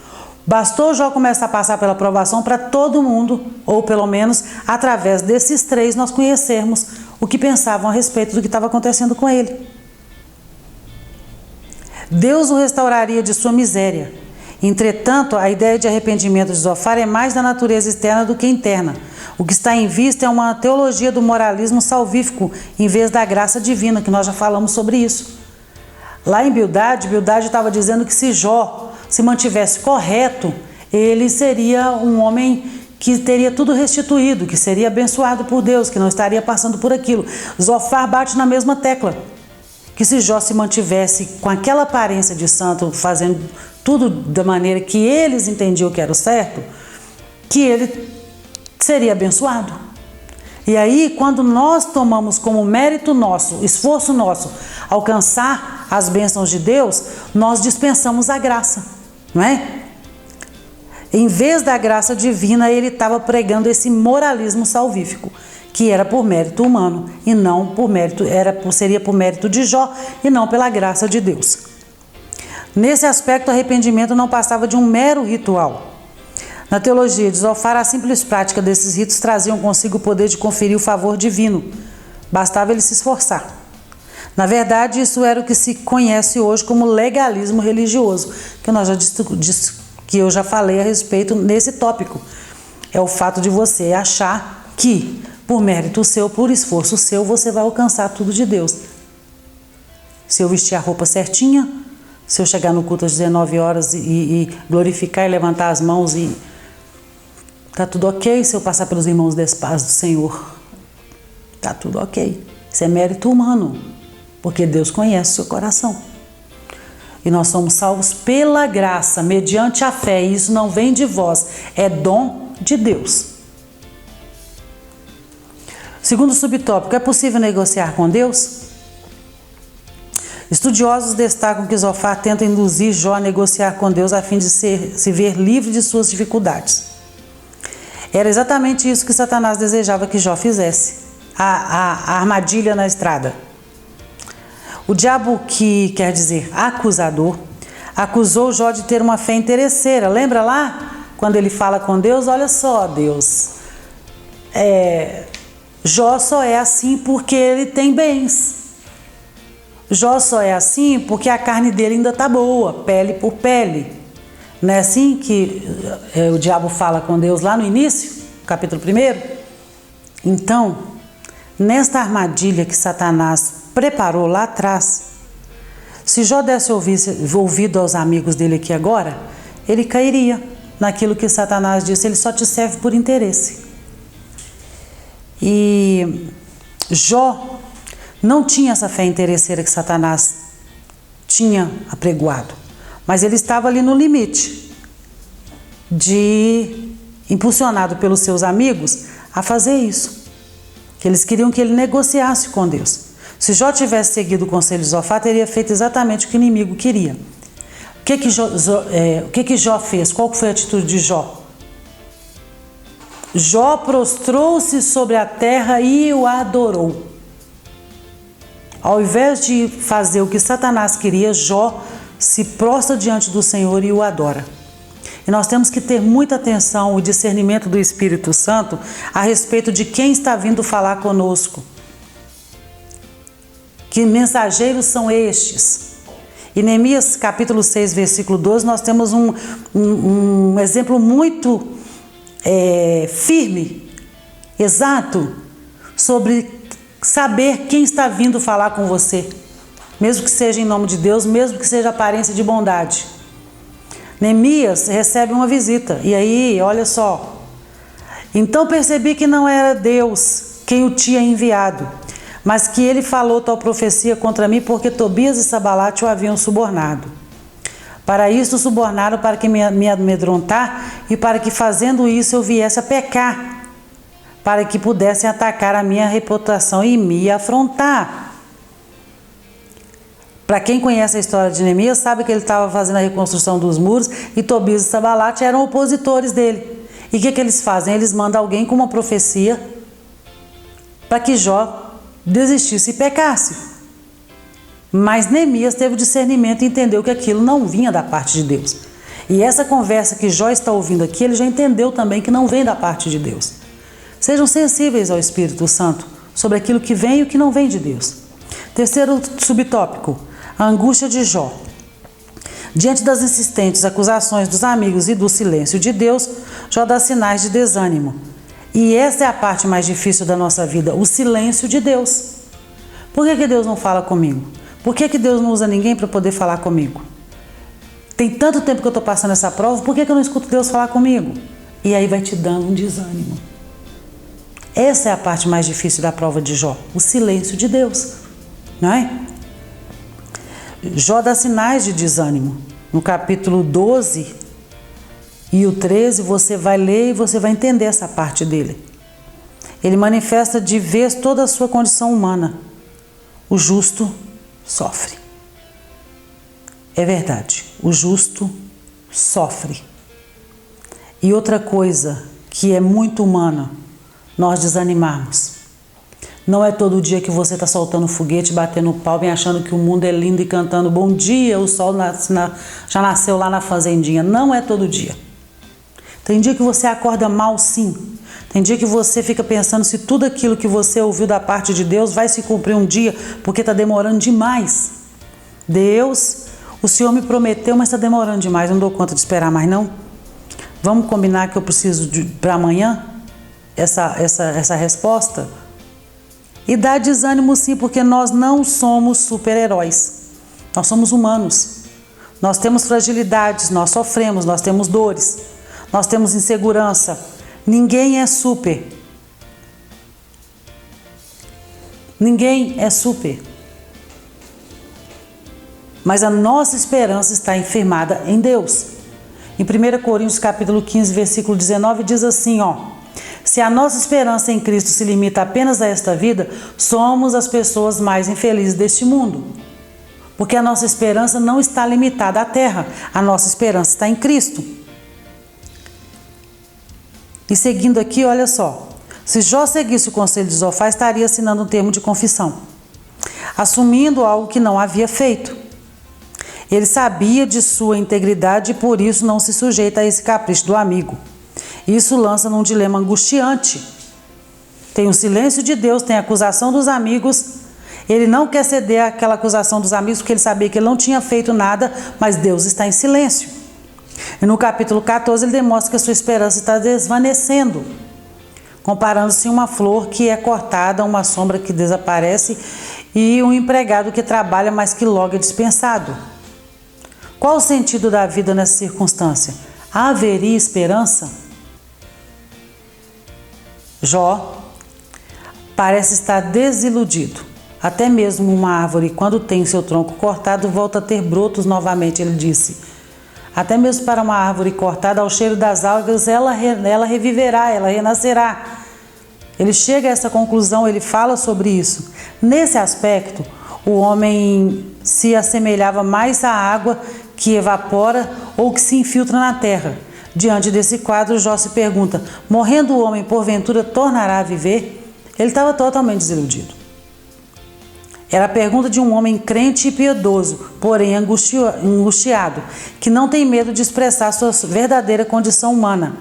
Bastou Jó começar a passar pela provação para todo mundo, ou pelo menos através desses três, nós conhecermos o que pensavam a respeito do que estava acontecendo com ele. Deus o restauraria de sua miséria. Entretanto, a ideia de arrependimento de Zofar é mais da natureza externa do que interna. O que está em vista é uma teologia do moralismo salvífico, em vez da graça divina, que nós já falamos sobre isso. Lá em Bildade estava dizendo que se Jó se mantivesse correto, ele seria um homem que teria tudo restituído, que seria abençoado por Deus, que não estaria passando por aquilo. Zofar bate na mesma tecla, que se Jó se mantivesse com aquela aparência de santo, fazendo tudo da maneira que eles entendiam que era o certo, que ele seria abençoado. E aí, quando nós tomamos como mérito nosso, esforço nosso, alcançar as bênçãos de Deus, nós dispensamos a graça, não é? Em vez da graça divina, ele estava pregando esse moralismo salvífico, que era por mérito humano e não por mérito, seria por mérito de Jó e não pela graça de Deus. Nesse aspecto, o arrependimento não passava de um mero ritual. Na teologia de Zofar, a simples prática desses ritos traziam consigo o poder de conferir o favor divino. Bastava ele se esforçar. Na verdade, isso era o que se conhece hoje como legalismo religioso, que eu já falei a respeito nesse tópico. É o fato de você achar que, por mérito seu, por esforço seu, você vai alcançar tudo de Deus. Se eu vestir a roupa certinha, se eu chegar no culto às 19 horas e glorificar e levantar as mãos e tá tudo ok, se eu passar pelos irmãos desse paz do Senhor, tá tudo ok. Isso é mérito humano, porque Deus conhece o seu coração. E nós somos salvos pela graça, mediante a fé, e isso não vem de vós, é dom de Deus. Segundo subtópico, é possível negociar com Deus? Estudiosos destacam que Zofar tenta induzir Jó a negociar com Deus a fim de se ver livre de suas dificuldades. Era exatamente isso que Satanás desejava que Jó fizesse, a armadilha na estrada. O diabo, que quer dizer acusador, acusou Jó de ter uma fé interesseira. Lembra lá? Quando ele fala com Deus, olha só, Deus, Jó só é assim porque ele tem bens. Jó só é assim porque a carne dele ainda está boa, pele por pele. Não é assim que o diabo fala com Deus lá no início, capítulo 1? Então, nesta armadilha que Satanás preparou lá atrás, se Jó desse ouvido aos amigos dele aqui agora, ele cairia naquilo que Satanás disse, ele só te serve por interesse. E Jó não tinha essa fé interesseira que Satanás tinha apregoado, mas ele estava ali no limite, impulsionado pelos seus amigos a fazer isso, que eles queriam que ele negociasse com Deus. Se Jó tivesse seguido o conselho de Zofar, teria feito exatamente o que o inimigo queria. O que Jó fez? Qual foi a atitude de Jó? Jó prostrou-se sobre a terra e o adorou. Ao invés de fazer o que Satanás queria, Jó se prostra diante do Senhor e o adora. E nós temos que ter muita atenção, o discernimento do Espírito Santo a respeito de quem está vindo falar conosco. Que mensageiros são estes? Em Neemias capítulo 6, versículo 12, nós temos um exemplo muito firme, exato, sobre saber quem está vindo falar com você, mesmo que seja em nome de Deus, mesmo que seja aparência de bondade. Neemias recebe uma visita, e aí, olha só, então percebi que não era Deus, quem o tinha enviado, mas que ele falou tal profecia contra mim porque Tobias e Sanbalate o haviam subornado. Para isto subornaram para que me amedrontar e para que fazendo isso eu viesse a pecar, para que pudessem atacar a minha reputação e me afrontar. Para quem conhece a história de Neemias, sabe que ele estava fazendo a reconstrução dos muros e Tobias e Sanbalate eram opositores dele. E o que eles fazem? Eles mandam alguém com uma profecia para que Jó desistisse e pecasse. Mas Neemias teve o discernimento e entendeu que aquilo não vinha da parte de Deus. E essa conversa que Jó está ouvindo aqui, ele já entendeu também que não vem da parte de Deus. Sejam sensíveis ao Espírito Santo sobre aquilo que vem e o que não vem de Deus. Terceiro subtópico, a angústia de Jó. Diante das insistentes acusações dos amigos e do silêncio de Deus, Jó dá sinais de desânimo. E essa é a parte mais difícil da nossa vida, o silêncio de Deus. Por que Deus não fala comigo? Por que Deus não usa ninguém para poder falar comigo? Tem tanto tempo que eu estou passando essa prova, por que eu não escuto Deus falar comigo? E aí vai te dando um desânimo. Essa é a parte mais difícil da prova de Jó, o silêncio de Deus, não é? Jó dá sinais de desânimo. No capítulo 12 e o 13, você vai ler e você vai entender essa parte dele. Ele manifesta de vez toda a sua condição humana. O justo sofre. É verdade, o justo sofre. E outra coisa que é muito humana, nós desanimarmos. Não é todo dia que você está soltando foguete, batendo palma e achando que o mundo é lindo e cantando bom dia, o sol já nasceu lá na fazendinha. Não é todo dia. Tem dia que você acorda mal, sim. Tem dia que você fica pensando se tudo aquilo que você ouviu da parte de Deus vai se cumprir um dia, porque está demorando demais. Deus, o Senhor me prometeu, mas está demorando demais, eu não dou conta de esperar mais não. Vamos combinar que eu preciso para amanhã essa resposta? E dá desânimo sim, porque nós não somos super-heróis. Nós somos humanos. Nós temos fragilidades, nós sofremos, nós temos dores, nós temos insegurança. Ninguém é super. Ninguém é super. Mas a nossa esperança está firmada em Deus. Em 1 Coríntios capítulo 15, versículo 19, diz assim, se a nossa esperança em Cristo se limita apenas a esta vida, somos as pessoas mais infelizes deste mundo. Porque a nossa esperança não está limitada à terra, a nossa esperança está em Cristo. E seguindo aqui, olha só, se Jó seguisse o conselho de Zofar, estaria assinando um termo de confissão, assumindo algo que não havia feito. Ele sabia de sua integridade e por isso não se sujeita a esse capricho do amigo. Isso lança num dilema angustiante. Tem o silêncio de Deus, tem a acusação dos amigos. Ele não quer ceder àquela acusação dos amigos porque ele sabia que ele não tinha feito nada, mas Deus está em silêncio. E no capítulo 14 ele demonstra que a sua esperança está desvanecendo, comparando-se a uma flor que é cortada, uma sombra que desaparece e um empregado que trabalha, mas que logo é dispensado. Qual o sentido da vida nessa circunstância? Haveria esperança? Jó parece estar desiludido. Até mesmo uma árvore, quando tem seu tronco cortado, volta a ter brotos novamente, ele disse. Até mesmo para uma árvore cortada, ao cheiro das algas, ela reviverá, ela renascerá. Ele chega a essa conclusão, ele fala sobre isso. Nesse aspecto, o homem se assemelhava mais à água que evapora ou que se infiltra na terra. Diante desse quadro, Jó se pergunta, morrendo o homem, porventura, tornará a viver? Ele estava totalmente desiludido. Era a pergunta de um homem crente e piedoso, porém angustiado, que não tem medo de expressar sua verdadeira condição humana.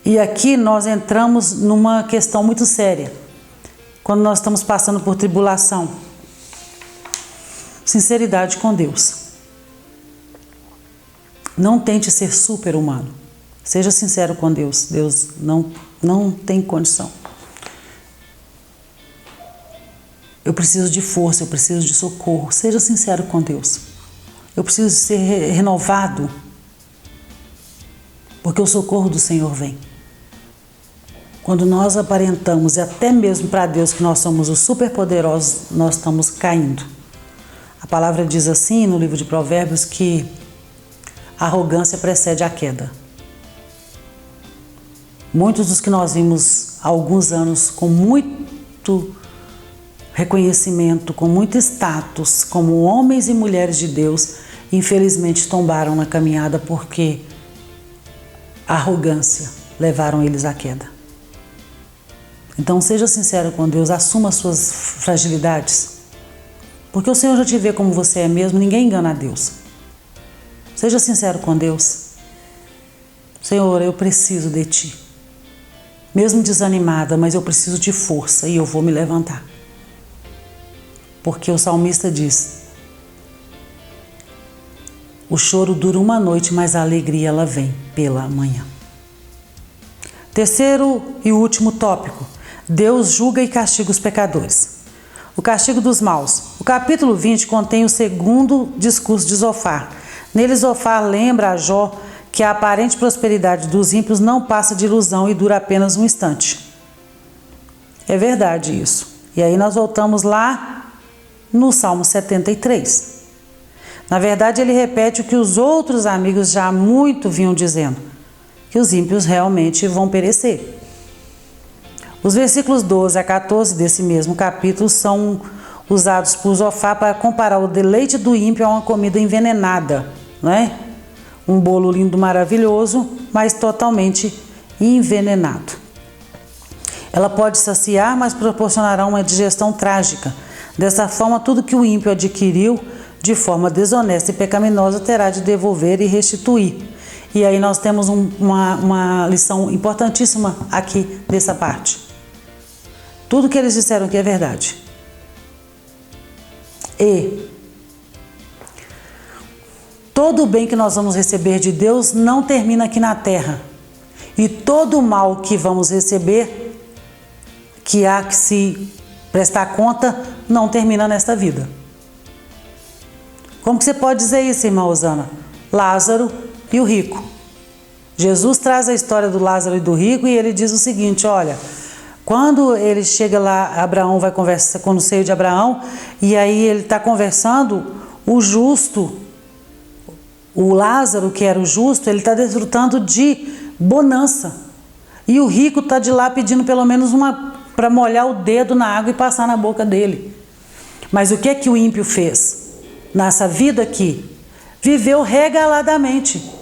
E aqui nós entramos numa questão muito séria, quando nós estamos passando por tribulação. Sinceridade com Deus. Não tente ser super-humano. Seja sincero com Deus. Deus não tem condição. Eu preciso de força, eu preciso de socorro. Seja sincero com Deus. Eu preciso ser renovado, porque o socorro do Senhor vem. Quando nós aparentamos, e até mesmo para Deus, que nós somos os superpoderosos, nós estamos caindo. A palavra diz assim no livro de Provérbios que a arrogância precede a queda. Muitos dos que nós vimos há alguns anos com muito reconhecimento, com muito status, como homens e mulheres de Deus, infelizmente tombaram na caminhada porque a arrogância levaram eles à queda. Então seja sincero com Deus, assuma as suas fragilidades, porque o Senhor já te vê como você é mesmo, ninguém engana a Deus. Seja sincero com Deus. Senhor, eu preciso de Ti. Mesmo desanimada, mas eu preciso de força e eu vou me levantar. Porque o salmista diz: o choro dura uma noite, mas a alegria ela vem pela manhã. Terceiro e último tópico: Deus julga e castiga os pecadores. O castigo dos maus. O capítulo 20 contém o segundo discurso de Zofar. Nele, Zofar lembra a Jó que a aparente prosperidade dos ímpios não passa de ilusão e dura apenas um instante. É verdade isso. E aí nós voltamos lá no Salmo 73. Na verdade, ele repete o que os outros amigos já há muito vinham dizendo, que os ímpios realmente vão perecer. Os versículos 12 a 14 desse mesmo capítulo são usados por Zofar para comparar o deleite do ímpio a uma comida envenenada, não é? Um bolo lindo, maravilhoso, mas totalmente envenenado. Ela pode saciar, mas proporcionará uma digestão trágica. Dessa forma, tudo que o ímpio adquiriu de forma desonesta e pecaminosa terá de devolver e restituir. E aí nós temos uma lição importantíssima aqui dessa parte. Tudo que eles disseram aqui é verdade. E todo o bem que nós vamos receber de Deus não termina aqui na terra. E todo o mal que vamos receber, que há que se prestar conta, não termina nesta vida. Como que você pode dizer isso, irmã Osana? Lázaro e o rico. Jesus traz a história do Lázaro e do rico e ele diz o seguinte: olha, quando ele chega lá, Abraão vai conversar com o seio de Abraão, e aí ele está conversando, o justo, o Lázaro, que era o justo, ele está desfrutando de bonança. E o rico está de lá pedindo pelo menos para molhar o dedo na água e passar na boca dele. Mas o que é que o ímpio fez nessa vida aqui? Viveu regaladamente.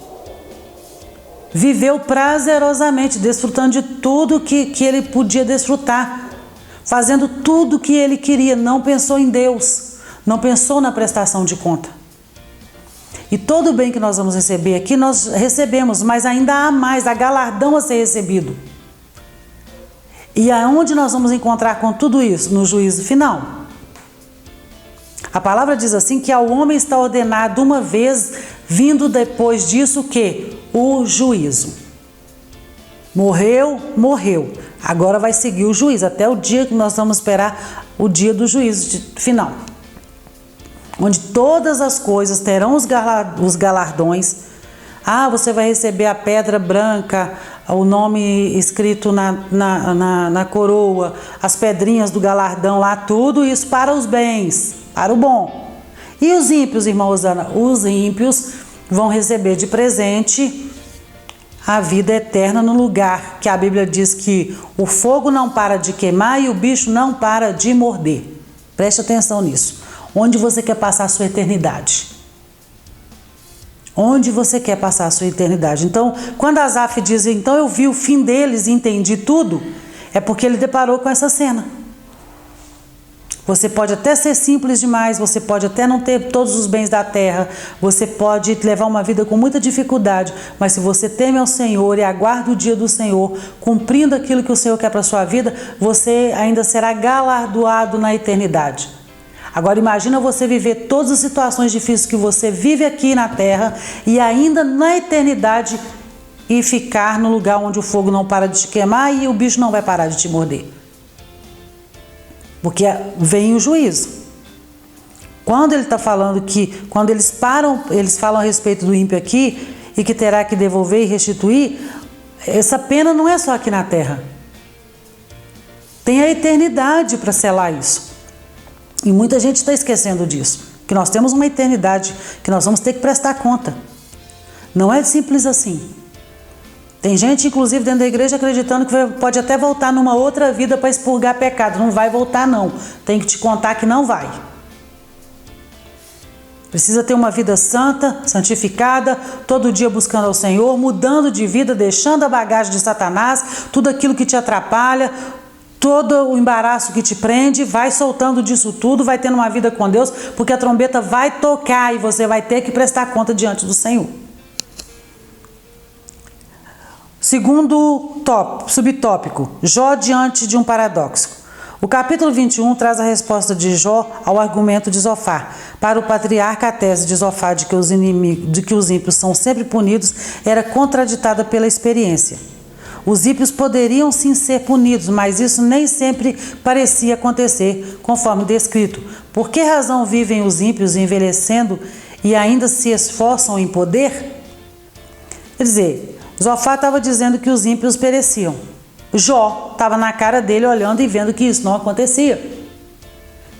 Viveu prazerosamente, desfrutando de tudo que ele podia desfrutar, fazendo tudo o que ele queria, não pensou em Deus, não pensou na prestação de conta. E todo o bem que nós vamos receber aqui, nós recebemos, mas ainda há mais, há galardão a ser recebido. E aonde nós vamos encontrar com tudo isso? No juízo final. A palavra diz assim que ao homem está ordenado uma vez, vindo depois disso o quê? O juízo. Morreu, morreu. Agora vai seguir o juízo, até o dia que nós vamos esperar o dia do juízo final. Onde todas as coisas terão os galardões. Ah, você vai receber a pedra branca, o nome escrito na coroa, as pedrinhas do galardão lá, tudo isso para os bens, para o bom. E os ímpios, irmã Osana? Os ímpios vão receber de presente a vida eterna no lugar que a Bíblia diz que o fogo não para de queimar e o bicho não para de morder. Preste atenção nisso. Onde você quer passar a sua eternidade? Onde você quer passar a sua eternidade? Então, quando Asaf diz, então eu vi o fim deles e entendi tudo, é porque ele deparou com essa cena. Você pode até ser simples demais, você pode até não ter todos os bens da terra, você pode levar uma vida com muita dificuldade, mas se você teme ao Senhor e aguarda o dia do Senhor, cumprindo aquilo que o Senhor quer para a sua vida, você ainda será galardoado na eternidade. Agora imagina você viver todas as situações difíceis que você vive aqui na terra e ainda na eternidade e ficar no lugar onde o fogo não para de te queimar e o bicho não vai parar de te morder. Porque vem o juízo. Quando ele está falando que, quando eles falam a respeito do ímpio aqui, e que terá que devolver e restituir, essa pena não é só aqui na terra. Tem a eternidade para selar isso. E muita gente está esquecendo disso, que nós temos uma eternidade que nós vamos ter que prestar conta. Não é simples assim. Tem gente, inclusive, dentro da igreja acreditando que pode até voltar numa outra vida para expurgar pecado. Não vai voltar, não. Tem que te contar que não vai. Precisa ter uma vida santa, santificada, todo dia buscando ao Senhor, mudando de vida, deixando a bagagem de Satanás, tudo aquilo que te atrapalha, todo o embaraço que te prende, vai soltando disso tudo, vai tendo uma vida com Deus, porque a trombeta vai tocar e você vai ter que prestar conta diante do Senhor. Segundo subtópico, Jó diante de um paradoxo. O capítulo 21 traz a resposta de Jó ao argumento de Zofar. Para o patriarca, a tese de Zofar de que os ímpios são sempre punidos era contraditada pela experiência. Os ímpios poderiam sim ser punidos, mas isso nem sempre parecia acontecer, conforme descrito. Por que razão vivem os ímpios envelhecendo e ainda se esforçam em poder? Quer dizer, Zofar estava dizendo que os ímpios pereciam. Jó estava na cara dele olhando e vendo que isso não acontecia.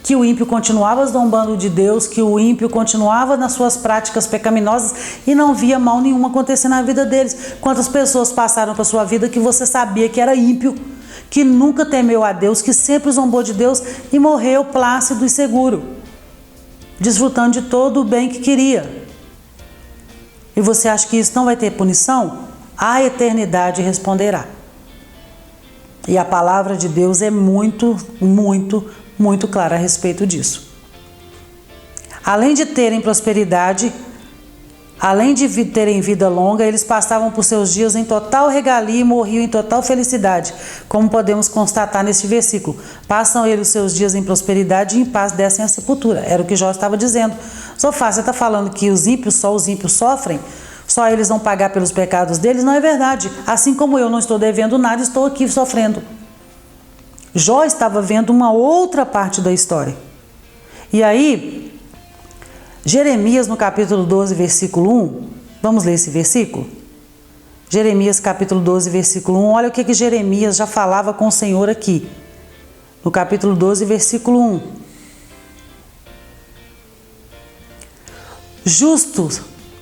Que o ímpio continuava zombando de Deus, que o ímpio continuava nas suas práticas pecaminosas e não via mal nenhum acontecer na vida deles. Quantas pessoas passaram para sua vida que você sabia que era ímpio, que nunca temeu a Deus, que sempre zombou de Deus e morreu plácido e seguro, desfrutando de todo o bem que queria. E você acha que isso não vai ter punição? A eternidade responderá. E a palavra de Deus é muito, muito, muito clara a respeito disso. Além de terem prosperidade, além de terem vida longa, eles passavam por seus dias em total regalia e morriam em total felicidade, como podemos constatar neste versículo. Passam eles os seus dias em prosperidade e em paz descem à sepultura. Era o que Jó estava dizendo. Zofar, você está falando que só os ímpios sofrem? Só eles vão pagar pelos pecados deles? Não é verdade. Assim como eu não estou devendo nada, estou aqui sofrendo. Jó estava vendo uma outra parte da história. E aí, Jeremias no capítulo 12, versículo 1, vamos ler esse versículo? Jeremias capítulo 12, versículo 1, olha o que Jeremias já falava com o Senhor aqui. No capítulo 12, versículo 1. Justo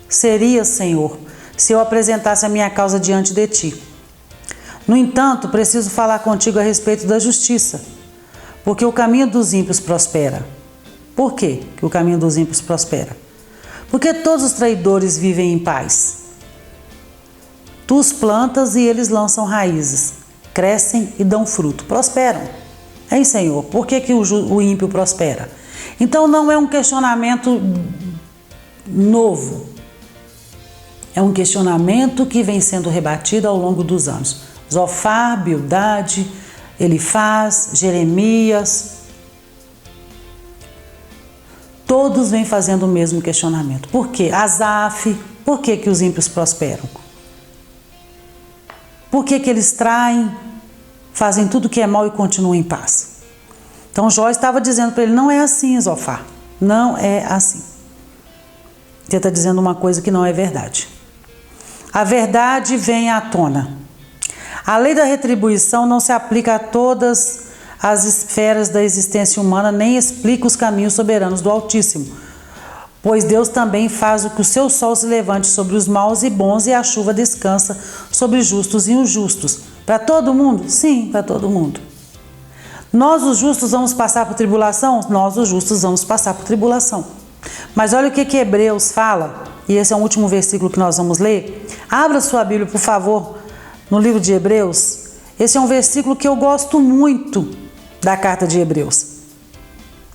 seria, Senhor, se eu apresentasse a minha causa diante de ti. No entanto, preciso falar contigo a respeito da justiça, porque o caminho dos ímpios prospera. Por quê que o caminho dos ímpios prospera? Porque todos os traidores vivem em paz. Tu os plantas e eles lançam raízes, crescem e dão fruto, prosperam. Hein, Senhor? Por que o ímpio prospera? Então não é um questionamento novo. É um questionamento que vem sendo rebatido ao longo dos anos. Zofar, Bildade, Elifaz, Jeremias, todos vêm fazendo o mesmo questionamento. Por quê? Asaf, por que os ímpios prosperam? Por que eles traem, fazem tudo que é mal e continuam em paz? Então Jó estava dizendo para ele, não é assim, Zofar, não é assim. Você está dizendo uma coisa que não é verdade. A verdade vem à tona. A lei da retribuição não se aplica a todas as esferas da existência humana, nem explica os caminhos soberanos do Altíssimo. Pois Deus também faz o que o seu sol se levante sobre os maus e bons e a chuva descansa sobre justos e injustos. Para todo mundo? Sim, para todo mundo. Nós, os justos, vamos passar por tribulação? Nós, os justos, vamos passar por tribulação. Mas olha o que Hebreus fala, e esse é o último versículo que nós vamos ler. Abra sua Bíblia, por favor, no livro de Hebreus. Esse é um versículo que eu gosto muito da carta de Hebreus.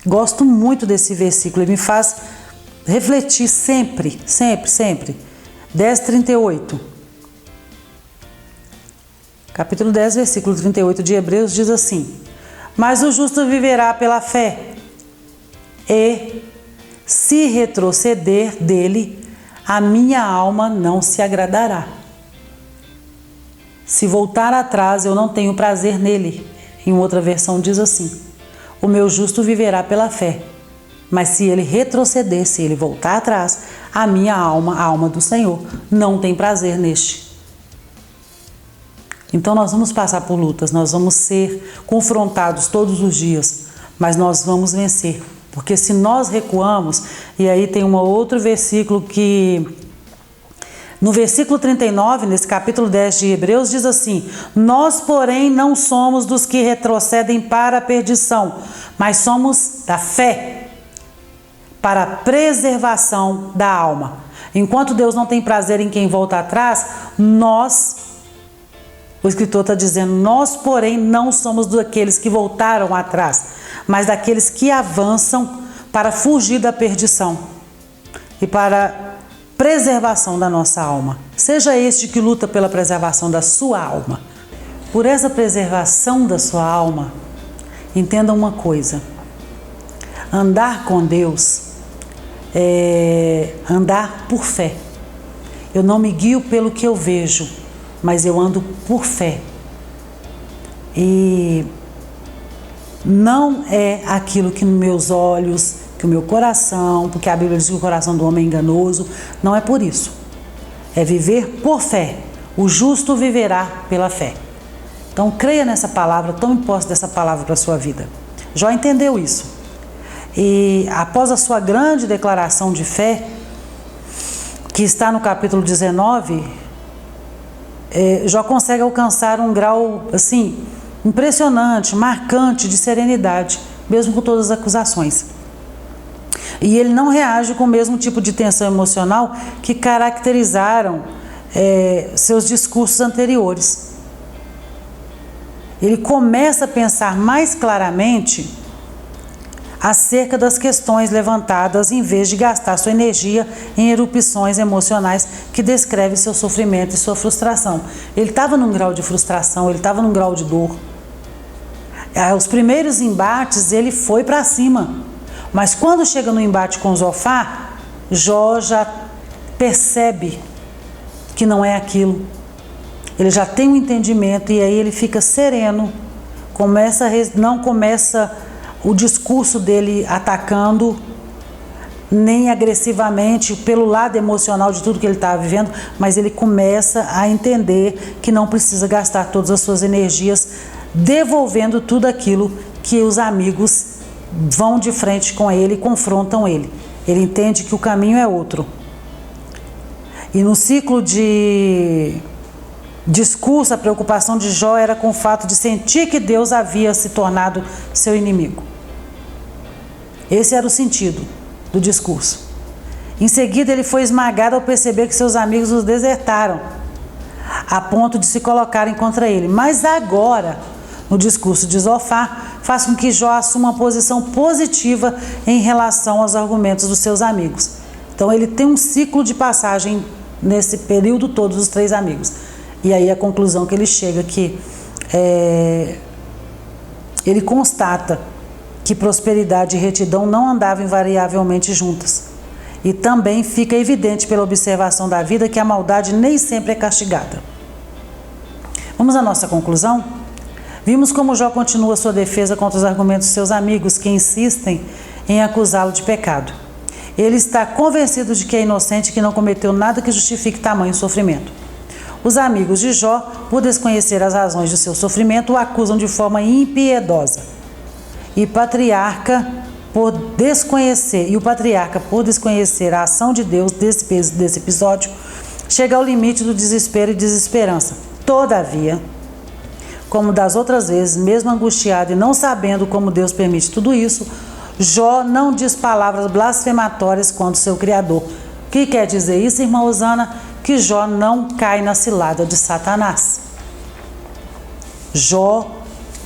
Gosto muito desse versículo, ele me faz refletir sempre, sempre, sempre. 10:38. Capítulo 10, versículo 38 de Hebreus diz assim: mas o justo viverá pela fé, e se retroceder dele, a minha alma não se agradará. Se voltar atrás, eu não tenho prazer nele. Em outra versão diz assim: o meu justo viverá pela fé, mas se ele retroceder, se ele voltar atrás, a minha alma, a alma do Senhor, não tem prazer neste. Então nós vamos passar por lutas, nós vamos ser confrontados todos os dias, mas nós vamos vencer. Porque se nós recuamos, e aí tem um outro versículo que, no versículo 39, nesse capítulo 10 de Hebreus, diz assim: nós, porém, não somos dos que retrocedem para a perdição, mas somos da fé, para a preservação da alma. Enquanto Deus não tem prazer em quem volta atrás, o escritor está dizendo, nós, porém, não somos daqueles que voltaram atrás, mas daqueles que avançam para fugir da perdição e para preservação da nossa alma. Seja este que luta pela preservação da sua alma. Por essa preservação da sua alma, entenda uma coisa: andar com Deus é andar por fé. Eu não me guio pelo que eu vejo, mas eu ando por fé. E não é aquilo que nos meus olhos, que o meu coração, porque a Bíblia diz que o coração do homem é enganoso, não é por isso. É viver por fé. O justo viverá pela fé. Então creia nessa palavra, tome posse dessa palavra para a sua vida. Jó entendeu isso. E após a sua grande declaração de fé, que está no capítulo 19, Jó consegue alcançar um grau assim impressionante, marcante de serenidade, mesmo com todas as acusações. E ele não reage com o mesmo tipo de tensão emocional que caracterizaram seus discursos anteriores. Ele começa a pensar mais claramente acerca das questões levantadas, em vez de gastar sua energia em erupções emocionais que descrevem seu sofrimento e sua frustração. Ele estava num grau de frustração, ele estava num grau de dor. Os primeiros embates ele foi para cima, mas quando chega no embate com Zofar, Jó já percebe que não é aquilo. Ele já tem um entendimento e aí ele fica sereno, não começa o discurso dele atacando, nem agressivamente pelo lado emocional de tudo que ele estava vivendo, mas ele começa a entender que não precisa gastar todas as suas energias devolvendo tudo aquilo que os amigos vão de frente com ele e confrontam ele. Ele entende que o caminho é outro. E no ciclo de discurso, a preocupação de Jó era com o fato de sentir que Deus havia se tornado seu inimigo. Esse era o sentido do discurso. Em seguida, ele foi esmagado ao perceber que seus amigos os desertaram, a ponto de se colocarem contra ele. Mas agora, no discurso de Zofar, faz com que Jó assuma uma posição positiva em relação aos argumentos dos seus amigos. Então, ele tem um ciclo de passagem nesse período todo dos três amigos. E aí a conclusão que ele chega que ele constata que prosperidade e retidão não andavam invariavelmente juntas. E também fica evidente pela observação da vida que a maldade nem sempre é castigada. Vamos à nossa conclusão? Vimos como Jó continua sua defesa contra os argumentos de seus amigos que insistem em acusá-lo de pecado. Ele está convencido de que é inocente e que não cometeu nada que justifique tamanho sofrimento. Os amigos de Jó, por desconhecer as razões de seu sofrimento, o acusam de forma impiedosa. E o patriarca, por desconhecer a ação de Deus desse episódio, chega ao limite do desespero e desesperança. Todavia, como das outras vezes, mesmo angustiado e não sabendo como Deus permite tudo isso, Jó não diz palavras blasfematórias contra o seu Criador. O que quer dizer isso, irmã Osana? Que Jó não cai na cilada de Satanás. Jó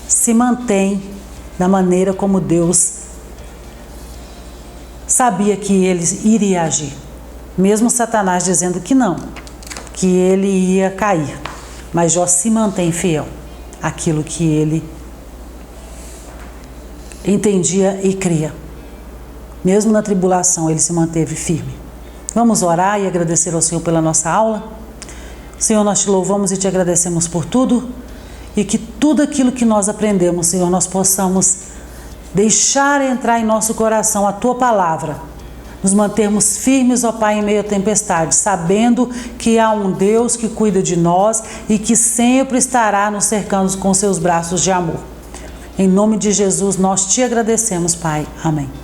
se mantém da maneira como Deus sabia que ele iria agir. Mesmo Satanás dizendo que não, que ele ia cair. Mas Jó se mantém fiel àquilo que ele entendia e cria. Mesmo na tribulação, ele se manteve firme. Vamos orar e agradecer ao Senhor pela nossa aula. Senhor, nós te louvamos e te agradecemos por tudo, e que tudo aquilo que nós aprendemos, Senhor, nós possamos deixar entrar em nosso coração a Tua palavra, nos mantermos firmes, ó Pai, em meio à tempestade, sabendo que há um Deus que cuida de nós e que sempre estará nos cercando com seus braços de amor. Em nome de Jesus, nós te agradecemos, Pai. Amém.